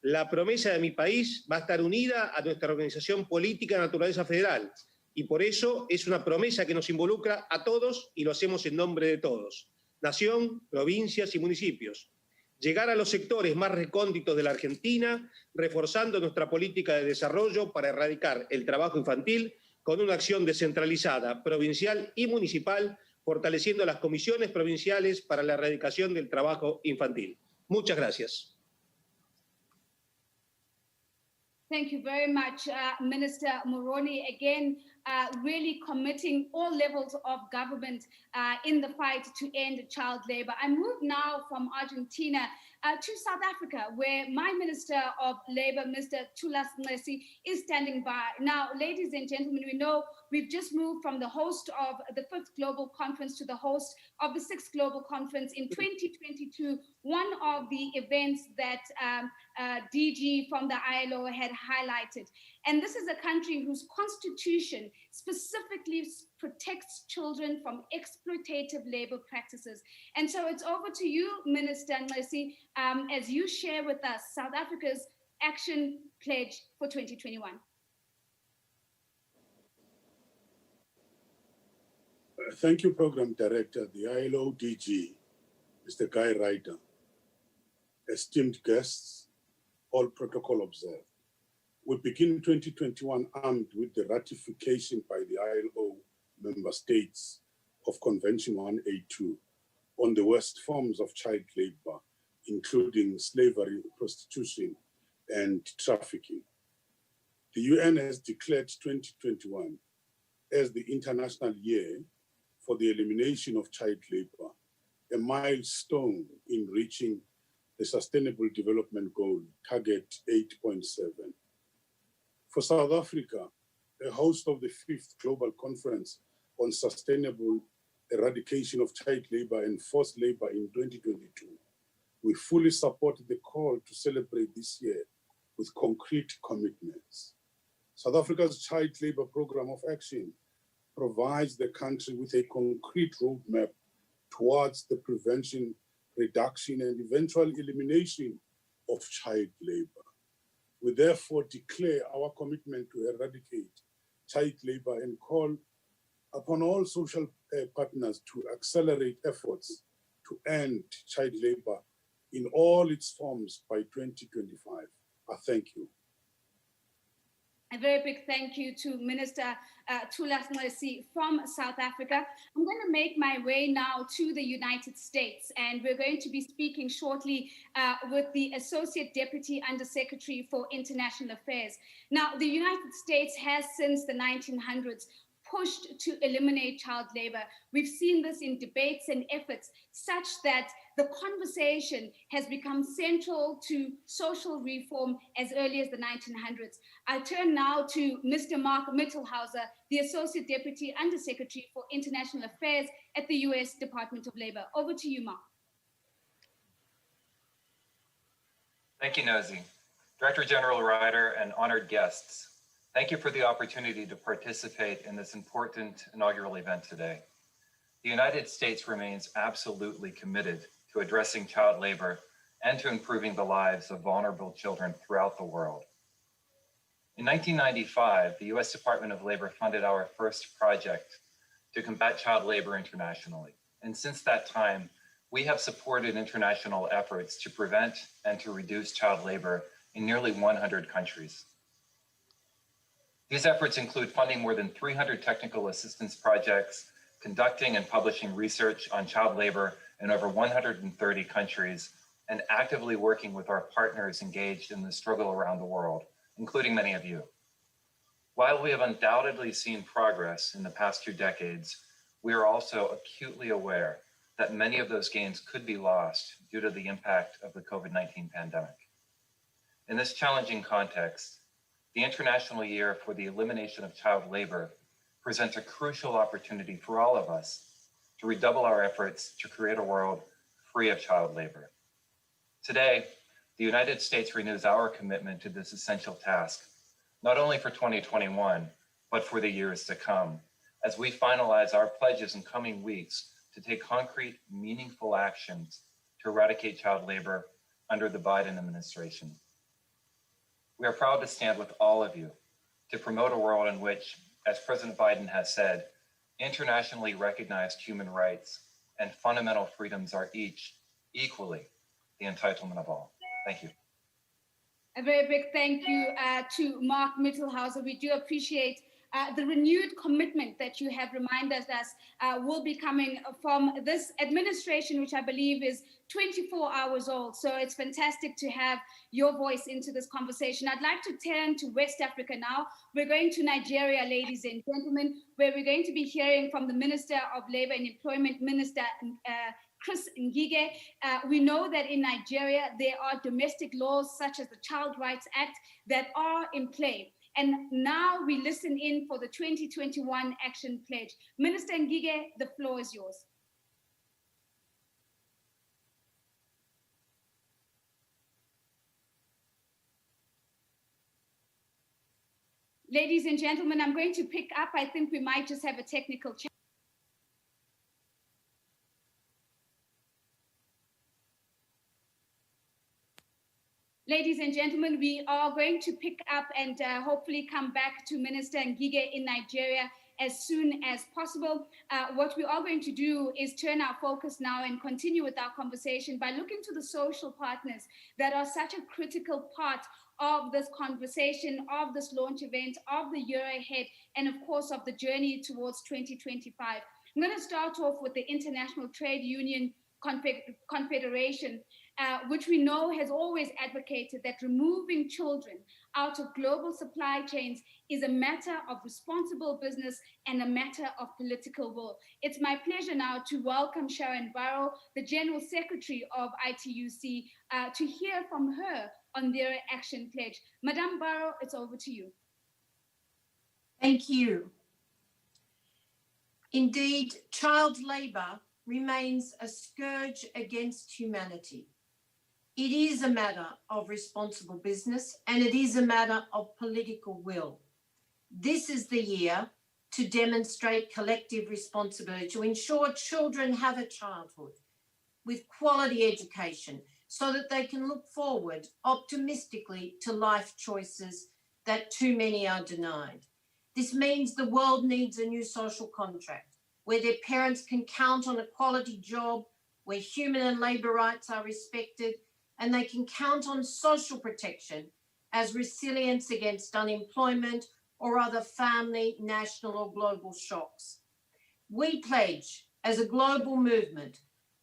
La promesa de mi país va a estar unida a nuestra organización política de naturaleza federal, y por eso es una promesa que nos involucra a todos y lo hacemos en nombre de todos, nación, provincias y municipios. Llegar a los sectores más recónditos de la Argentina, reforzando nuestra política de desarrollo para erradicar el trabajo infantil con una acción descentralizada, provincial y municipal, fortaleciendo las comisiones provinciales para la erradicación del trabajo infantil. Muchas gracias.
Thank you very much, Minister Moroni. Again, really committing all levels of government in the fight to end child labor. I move now from Argentina to South Africa, where my Minister of Labor, Mr. THULAS, is standing by. Now, ladies and gentlemen, we know we've just moved from the host of the fifth global conference to the host of the sixth global conference in 2022, one of the events that DG from the ILO had highlighted. And this is a country whose constitution specifically protects children from exploitative labor practices. And so it's over to you, Minister Nlesi, as you share with us South Africa's action pledge for 2021.
Thank you, Program Director, the ILO DG, Mr. Guy Ryder. Esteemed guests, all protocol observed. We begin 2021 armed with the ratification by the ILO member states of Convention 182 on the worst forms of child labor, including slavery, prostitution, and trafficking. The UN has declared 2021 as the International Year for the Elimination of Child Labor, a milestone in reaching the Sustainable Development Goal, Target 8.7. For South Africa, a host of the 5th Global Conference on Sustainable Eradication of Child Labor and Forced Labor in 2022, we fully support the call to celebrate this year with concrete commitments. South Africa's Child Labor Program of Action provides the country with a concrete roadmap towards the prevention, reduction, and eventual elimination of child labor. We therefore declare our commitment to eradicate child labor and call upon all social partners to accelerate efforts to end child labor in all its forms by 2025. I thank you.
A very big thank you to Minister THULAS from South Africa. I'm going to make my way now to the United States, and we're going to be speaking shortly with the Associate Deputy Undersecretary for International Affairs. Now, the United States has since the 1900s pushed to eliminate child labor. We've seen this in debates and efforts such that the conversation has become central to social reform as early as the 1900s. I turn now to Mr. Mark Mittelhauser, the Associate Deputy Undersecretary for International Affairs at the US Department of Labor. Over to you, Mark.
Thank you, Nosy. Director General Ryder and honored guests, thank you for the opportunity to participate in this important inaugural event today. The United States remains absolutely committed to addressing child labor and to improving the lives of vulnerable children throughout the world. In 1995, the US Department of Labor funded our first project to combat child labor internationally. And since that time, we have supported international efforts to prevent and to reduce child labor in nearly 100 countries. These efforts include funding more than 300 technical assistance projects, conducting and publishing research on child labor in over 130 countries, and actively working with our partners engaged in the struggle around the world, including many of you. While we have undoubtedly seen progress in the past 2 decades, we are also acutely aware that many of those gains could be lost due to the impact of the COVID-19 pandemic. In this challenging context, the International Year for the Elimination of Child Labor presents a crucial opportunity for all of us to redouble our efforts to create a world free of child labor. Today, the United States renews our commitment to this essential task, not only for 2021, but for the years to come, as we finalize our pledges in coming weeks to take concrete, meaningful actions to eradicate child labor under the Biden administration. We are proud to stand with all of you to promote a world in which, as President Biden has said, internationally recognized human rights and fundamental freedoms are each equally the entitlement of all. Thank you.
A very big thank you to Mark Mittelhauser. We do appreciate the renewed commitment that you have reminded us will be coming from this administration, which I believe is 24 hours old. So it's fantastic to have your voice into this conversation. I'd like to turn to West Africa now. We're going to Nigeria, ladies and gentlemen, where we're going to be hearing from the Minister of Labor and Employment, Minister Chris Ngige. We know that in Nigeria, there are domestic laws such as the Child Rights Act that are in play. And now we listen in for the 2021 Action Pledge. Minister Ngige, the floor is yours. Ladies and gentlemen, I'm going to pick up. I think we might just have a technical challenge. Ladies and gentlemen, we are going to pick up and hopefully come back to Minister Ngige in Nigeria as soon as possible. What we are going to do is turn our focus now and continue with our conversation by looking to the social partners that are such a critical part of this conversation, of this launch event, of the year ahead, and of course of the journey towards 2025. I'm going to start off with the International Trade Union Confederation, which we know has always advocated that removing children out of global supply chains is a matter of responsible business and a matter of political will. It's my pleasure now to welcome Sharon Barrow, the General Secretary of ITUC, to hear from her on their action pledge. Madame Barrow, it's over to you.
Thank you. Indeed, child labour remains a scourge against humanity. It is a matter of responsible business and it is a matter of political will. This is the year to demonstrate collective responsibility to ensure children have a childhood with quality education so that they can look forward optimistically to life choices that too many are denied. This means the world needs a new social contract where their parents can count on a quality job, where human and labour rights are respected, and they can count on social protection as resilience against unemployment or other family, national or global shocks. We pledge as a global movement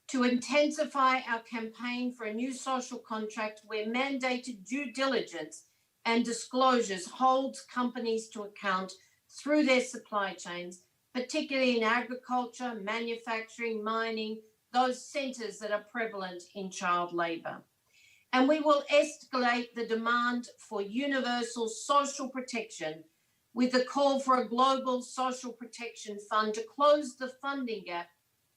to intensify our campaign for a new social contract where mandated due diligence and disclosures holds companies to account through their supply chains, particularly in agriculture, manufacturing, mining, those centres that are prevalent in child labour. And we will escalate the demand for universal social protection with the call for a global social protection fund to close the funding gap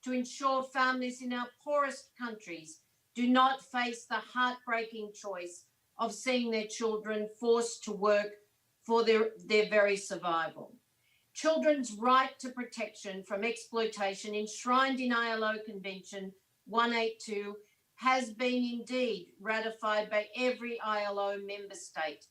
to ensure families in our poorest countries do not face the heartbreaking choice of seeing their children forced to work for their very survival. Children's right to protection from exploitation enshrined in ILO Convention 182 has been indeed ratified by every ILO member state.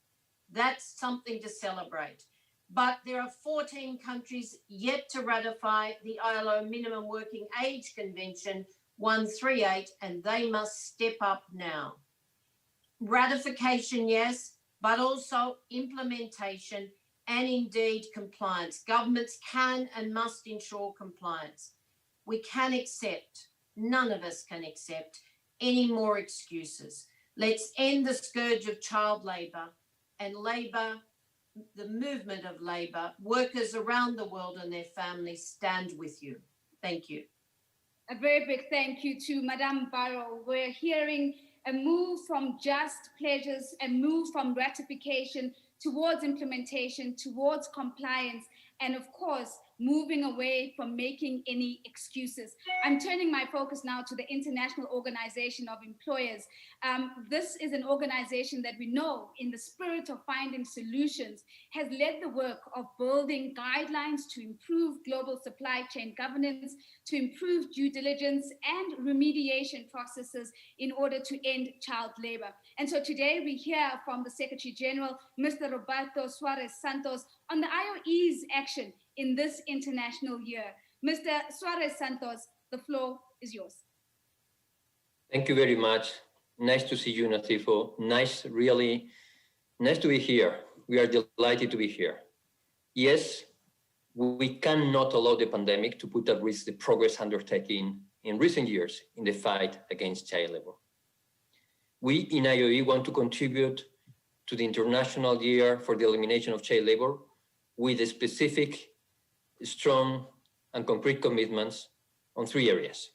That's something to celebrate. But there are 14 countries yet to ratify the ILO Minimum Working Age Convention 138, and they must step up now. Ratification, yes, but also implementation and indeed compliance. Governments can and must ensure compliance. We can accept, none of us can accept any more excuses. Let's end the scourge of child labour and labour, the movement of labour. Workers around the world and their families stand with you. Thank you.
A very big thank you to Madame Barrow. We're hearing a move from just pledges, a move from ratification towards implementation, towards compliance, and of course, moving away from making any excuses. I'm turning my focus now to the International Organization of Employers. This is an organization that we know, in the spirit of finding solutions, has led the work of building guidelines to improve global supply chain governance, to improve due diligence and remediation processes in order to end child labor. And so today we hear from the Secretary General, Mr. Roberto Suarez Santos, on the IOE's action in this international year. Mr. Suarez Santos, the floor is yours.
Thank you very much. Nice to see you, Natifo. Really nice to be here. We are delighted to be here. Yes, we cannot allow the pandemic to put at risk the progress undertaken in recent years in the fight against child labor. We in IOE want to contribute to the International Year for the Elimination of Child Labor with a specific, strong, and concrete commitments on 3 areas.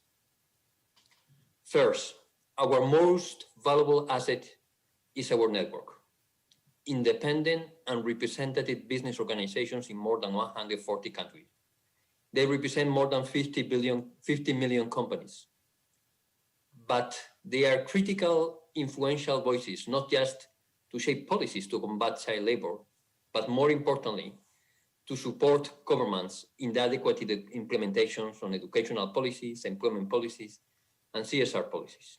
First, our most valuable asset is our network. Independent and representative business organizations in more than 140 countries. They represent more than 50 million companies. But they are critical, influential voices, not just to shape policies to combat child labor, but more importantly, to support governments in the adequate implementations on educational policies, employment policies, and CSR policies.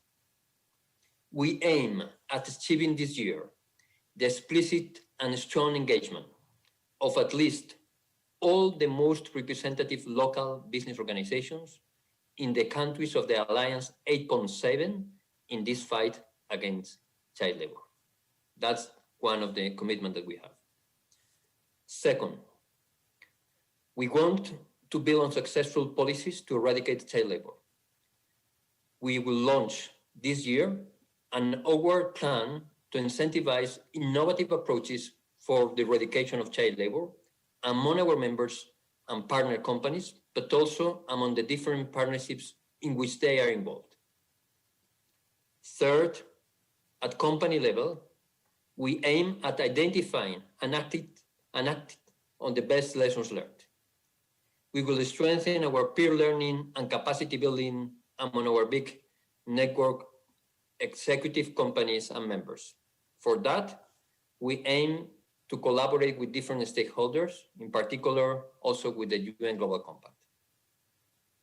We aim at achieving this year the explicit and strong engagement of at least all the most representative local business organizations in the countries of the Alliance 8.7 in this fight against child labor. That's one of the commitments that we have. Second, we want to build on successful policies to eradicate child labor. We will launch this year an award plan to incentivize innovative approaches for the eradication of child labor among our members and partner companies, but also among the different partnerships in which they are involved. Third, at company level, we aim at identifying and on the best lessons learned. We will strengthen our peer learning and capacity building among our big network executive companies and members. For that, we aim to collaborate with different stakeholders, in particular, also with the UN Global Compact.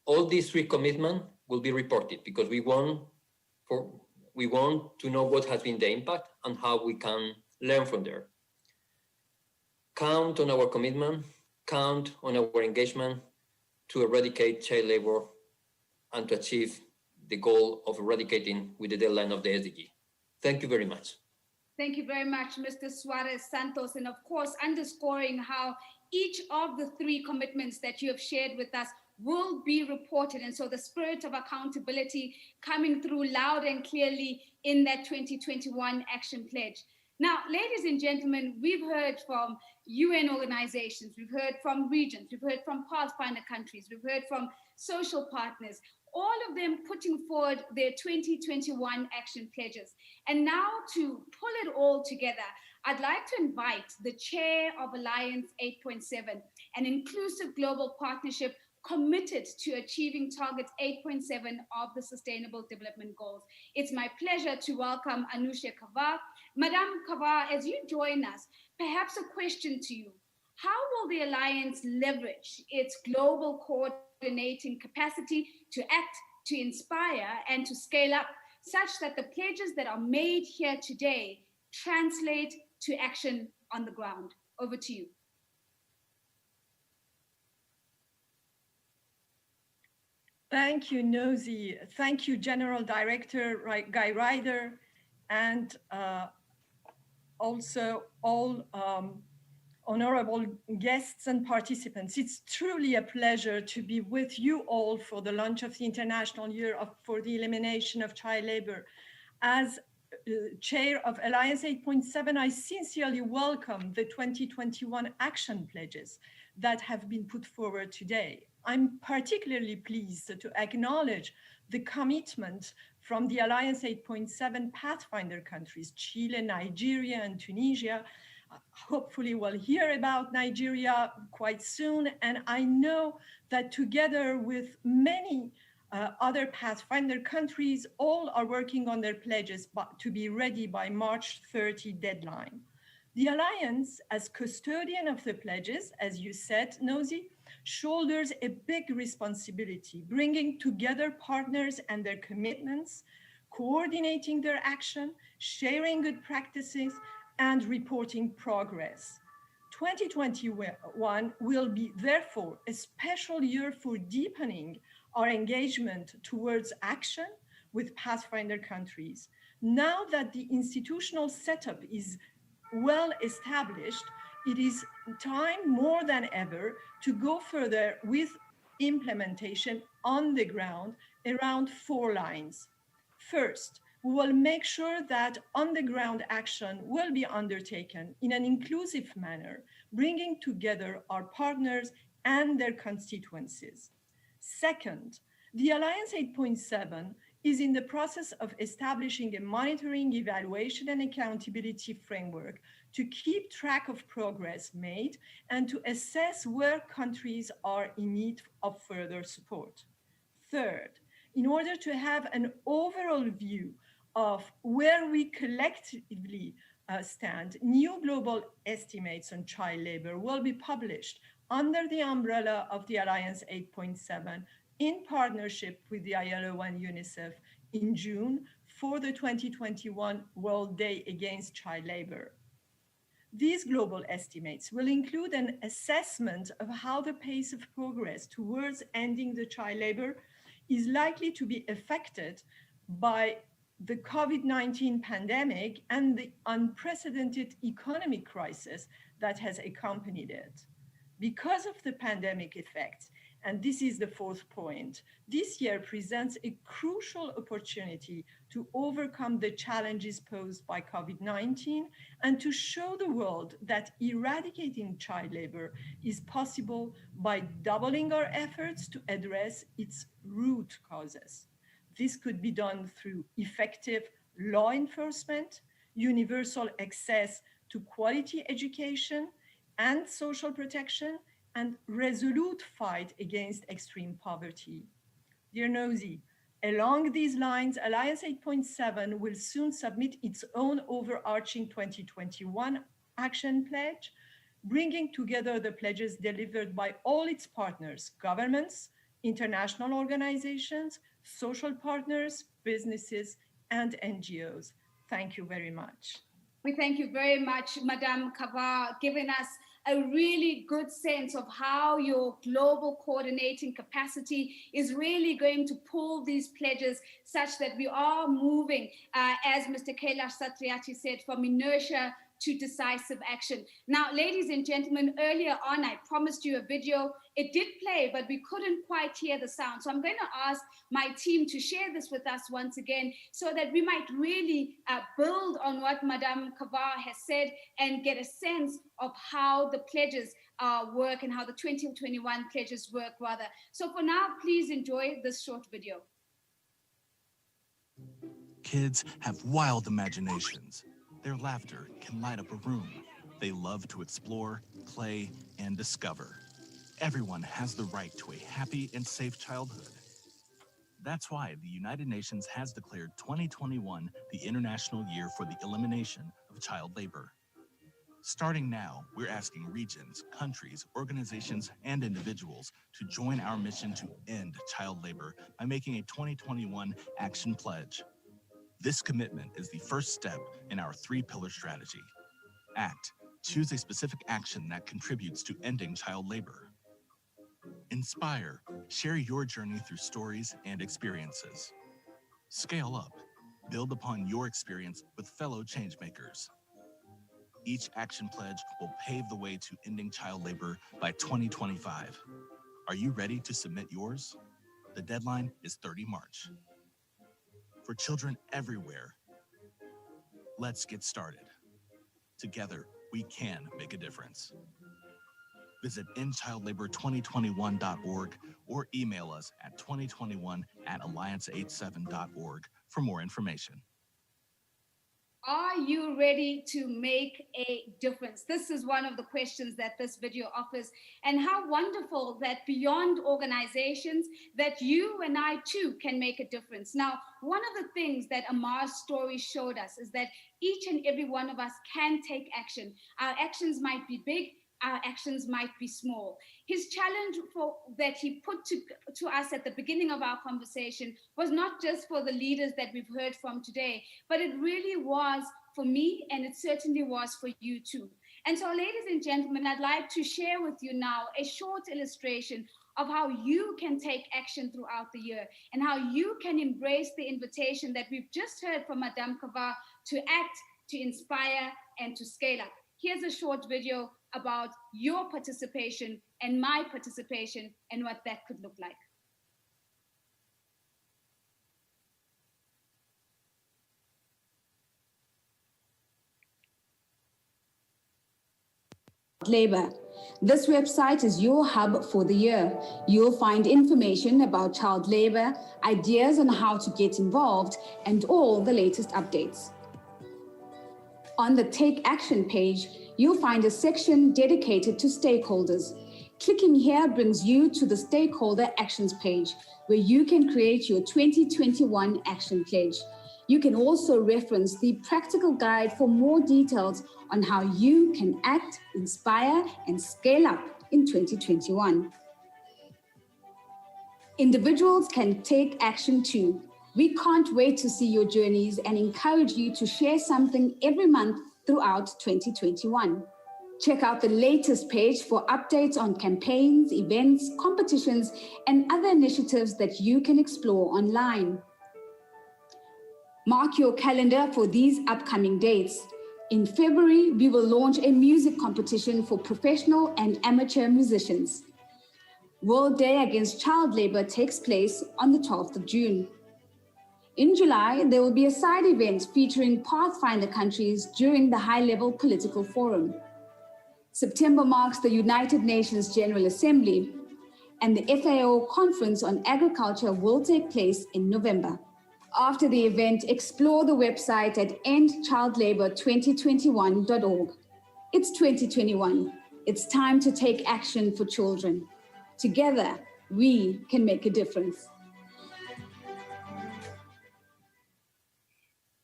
All these three commitments will be reported because we want to know what has been the impact and how we can learn from there. Count on our commitment, count on our engagement to eradicate child labor and to achieve the goal of eradicating with the deadline of the SDG. Thank you very much.
Thank you very much, Mr. Suarez Santos, and of course, underscoring how each of the three commitments that you have shared with us will be reported. And so the spirit of accountability coming through loud and clearly in that 2021 Action Pledge. Now, ladies and gentlemen, we've heard from UN organizations, we've heard from regions, we've heard from Pathfinder countries, we've heard from social partners, all of them putting forward their 2021 action pledges. And now to pull it all together, I'd like to invite the chair of Alliance 8.7, an inclusive global partnership committed to achieving target 8.7 of the Sustainable Development Goals. It's my pleasure to welcome Anousheh Karvar. Madame Karvar, as you join us, perhaps a question to you. How will the Alliance leverage its global coordinating capacity to act, to inspire, and to scale up such that the pledges that are made here today translate to action on the ground? Over to you.
Thank you, Nosy. Thank you, General Director Guy Ryder, and also all honorable guests and participants. It's truly a pleasure to be with you all for the launch of the International Year for the Elimination of Child Labor. As Chair of Alliance 8.7, I sincerely welcome the 2021 action pledges that have been put forward today. I'm particularly pleased to acknowledge the commitment from the Alliance 8.7 Pathfinder countries, Chile, Nigeria, and Tunisia. Hopefully we'll hear about Nigeria quite soon. And I know that together with many other Pathfinder countries, all are working on their pledges to be ready by March 30 deadline. The Alliance, as custodian of the pledges, as you said, Nosy, shoulders a big responsibility, bringing together partners and their commitments, coordinating their action, sharing good practices, and reporting progress. 2021 will be therefore a special year for deepening our engagement towards action with Pathfinder countries. Now that the institutional setup is well established, it is time more than ever to go further with implementation on the ground around 4 lines. First, we will make sure that on-the-ground action will be undertaken in an inclusive manner, bringing together our partners and their constituencies. Second, the Alliance 8.7 is in the process of establishing a monitoring, evaluation, and accountability framework to keep track of progress made and to assess where countries are in need of further support. Third, in order to have an overall view of where we collectively stand, new global estimates on child labor will be published under the umbrella of the Alliance 8.7 in partnership with the ILO and UNICEF in June for the 2021 World Day Against Child Labor. These global estimates will include an assessment of how the pace of progress towards ending the child labor is likely to be affected by the COVID-19 pandemic and the unprecedented economic crisis that has accompanied it. Because of the pandemic effects, and this is the 4th point, this year presents a crucial opportunity to overcome the challenges posed by COVID-19 and to show the world that eradicating child labor is possible by doubling our efforts to address its root causes. This could be done through effective law enforcement, universal access to quality education, and social protection, and resolute fight against extreme poverty. Dear Nosy, along these lines, Alliance 8.7 will soon submit its own overarching 2021 action pledge, bringing together the pledges delivered by all its partners, governments, international organizations, social partners, businesses, and NGOs. Thank you very much.
We thank you very much, Madame Karvar, giving us a really good sense of how your global coordinating capacity is really going to pull these pledges such that we are moving, as Mr. Kailash Satyarthi said, from inertia to decisive action. Now, ladies and gentlemen, earlier on, I promised you a video. It did play, but we couldn't quite hear the sound. So I'm going to ask my team to share this with us once again so that we might really build on what Madame Karvar has said and get a sense of how the pledges work and how the 2021 pledges work, rather. So for now, please enjoy this short video.
Kids have wild imaginations. Their laughter can light up a room. They love to explore, play, and discover. Everyone has the right to a happy and safe childhood. That's why the United Nations has declared 2021 the International Year for the Elimination of Child Labor. Starting now, we're asking regions, countries, organizations, and individuals to join our mission to end child labor by making a 2021 action pledge. This commitment is the first step in our three-pillar strategy. Act. Choose a specific action that contributes to ending child labor. Inspire. Share your journey through stories and experiences. Scale up. Build upon your experience with fellow changemakers. Each action pledge will pave the way to ending child labor by 2025. Are you ready to submit yours? The deadline is 30 March. For children everywhere, let's get started. Together, we can make a difference. Visit endchildlabor2021.org or email us at 2021@alliance87.org for more information.
Are you ready to make a difference? This is one of the questions that this video offers, and how wonderful that beyond organizations that you and I too can make a difference. Now, one of the things that Amar's story showed us is that each and every one of us can take action. Our actions might be big, our actions might be small. His challenge that he put to us at the beginning of our conversation was not just for the leaders that we've heard from today, but it really was for me, and it certainly was for you too. And so, ladies and gentlemen, I'd like to share with you now a short illustration of how you can take action throughout the year and how you can embrace the invitation that we've just heard from Madame Karvar to act, to inspire, and to scale up. Here's a short video about your participation and my participation and what that could look like. Labor. This website is your hub for the year. You'll find information about child labor, ideas on how to get involved, and all the latest updates. On the Take Action page, you'll find a section dedicated to stakeholders. Clicking here brings you to the Stakeholder Actions page, where you can create your 2021 Action Pledge. You can also reference the practical guide for more details on how you can act, inspire, and scale up in 2021. Individuals can take action too. We can't wait to see your journeys and encourage you to share something every month throughout 2021. Check out the latest page for updates on campaigns, events, competitions, and other initiatives that you can explore online. Mark your calendar for these upcoming dates. In February, we will launch a music competition for professional and amateur musicians. World Day Against Child Labor takes place on the 12th of June. In July, there will be a side event featuring Pathfinder countries during the high-level political forum. September marks the United Nations General Assembly, and the FAO Conference on Agriculture will take place in November. After the event, explore the website at endchildlabor2021.org. It's 2021. It's time to take action for children. Together, we can make a difference.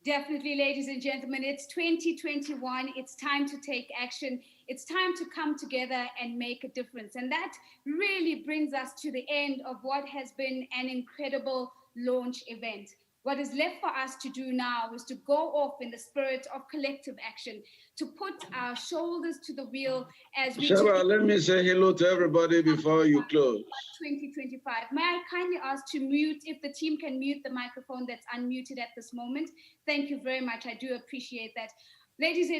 Definitely, ladies and gentlemen, it's 2021. It's time to take action. It's time to come together and make a difference. And that really brings us to the end of what has been an incredible launch event. What is left for us to do now is to go off in the spirit of collective action, to put our shoulders to the wheel as we...
Shaba, let me say hello to everybody before you close.
2025. May I kindly ask to mute, if the team can mute the microphone that's unmuted at this moment. Thank you very much. I do appreciate that. Ladies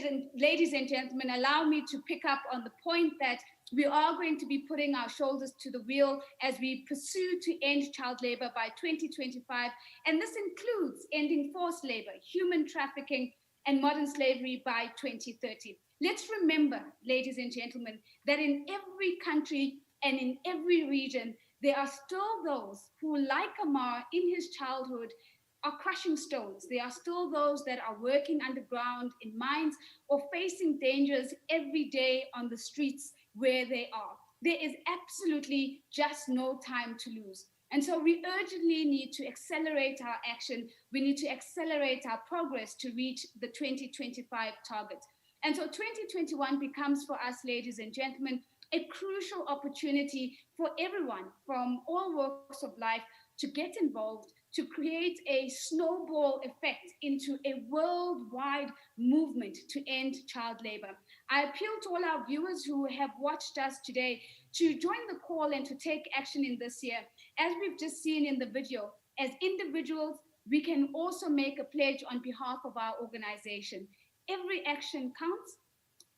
and gentlemen, allow me to pick up on the point that we are going to be putting our shoulders to the wheel as we pursue to end child labor by 2025. And this includes ending forced labor, human trafficking, and modern slavery by 2030. Let's remember, ladies and gentlemen, that in every country and in every region, there are still those who, like Amar in his childhood, are crushing stones. There are still those that are working underground in mines or facing dangers every day on the streets where they are. There is absolutely just no time to lose. And so we urgently need to accelerate our action. We need to accelerate our progress to reach the 2025 target. And so 2021 becomes for us, ladies and gentlemen, a crucial opportunity for everyone from all walks of life to get involved, to create a snowball effect into a worldwide movement to end child labor. I appeal to all our viewers who have watched us today to join the call and to take action in this year. As we've just seen in the video, as individuals, we can also make a pledge on behalf of our organization. Every action counts,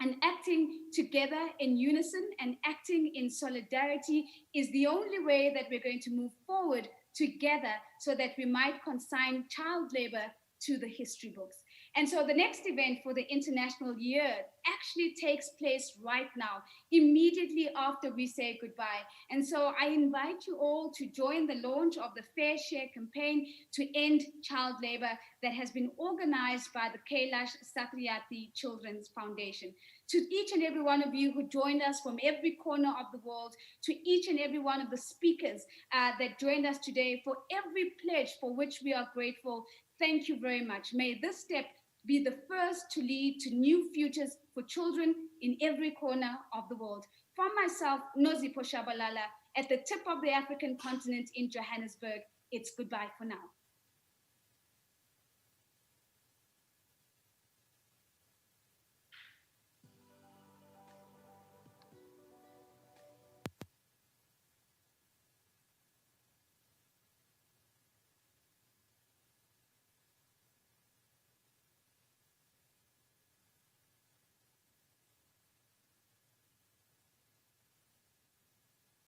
and acting together in unison and acting in solidarity is the only way that we're going to move forward together so that we might consign child labor to the history books. And so the next event for the International Year actually takes place right now, immediately after we say goodbye. And so I invite you all to join the launch of the Fair Share campaign to end child labor that has been organized by the Kailash Satyarthi Children's Foundation. To each and every one of you who joined us from every corner of the world, to each and every one of the speakers that joined us today, for every pledge for which we are grateful, thank you very much. May this step be the first to lead to new futures for children in every corner of the world. From myself, Nozi Poshabalala, at the tip of the African continent in Johannesburg, it's goodbye for now.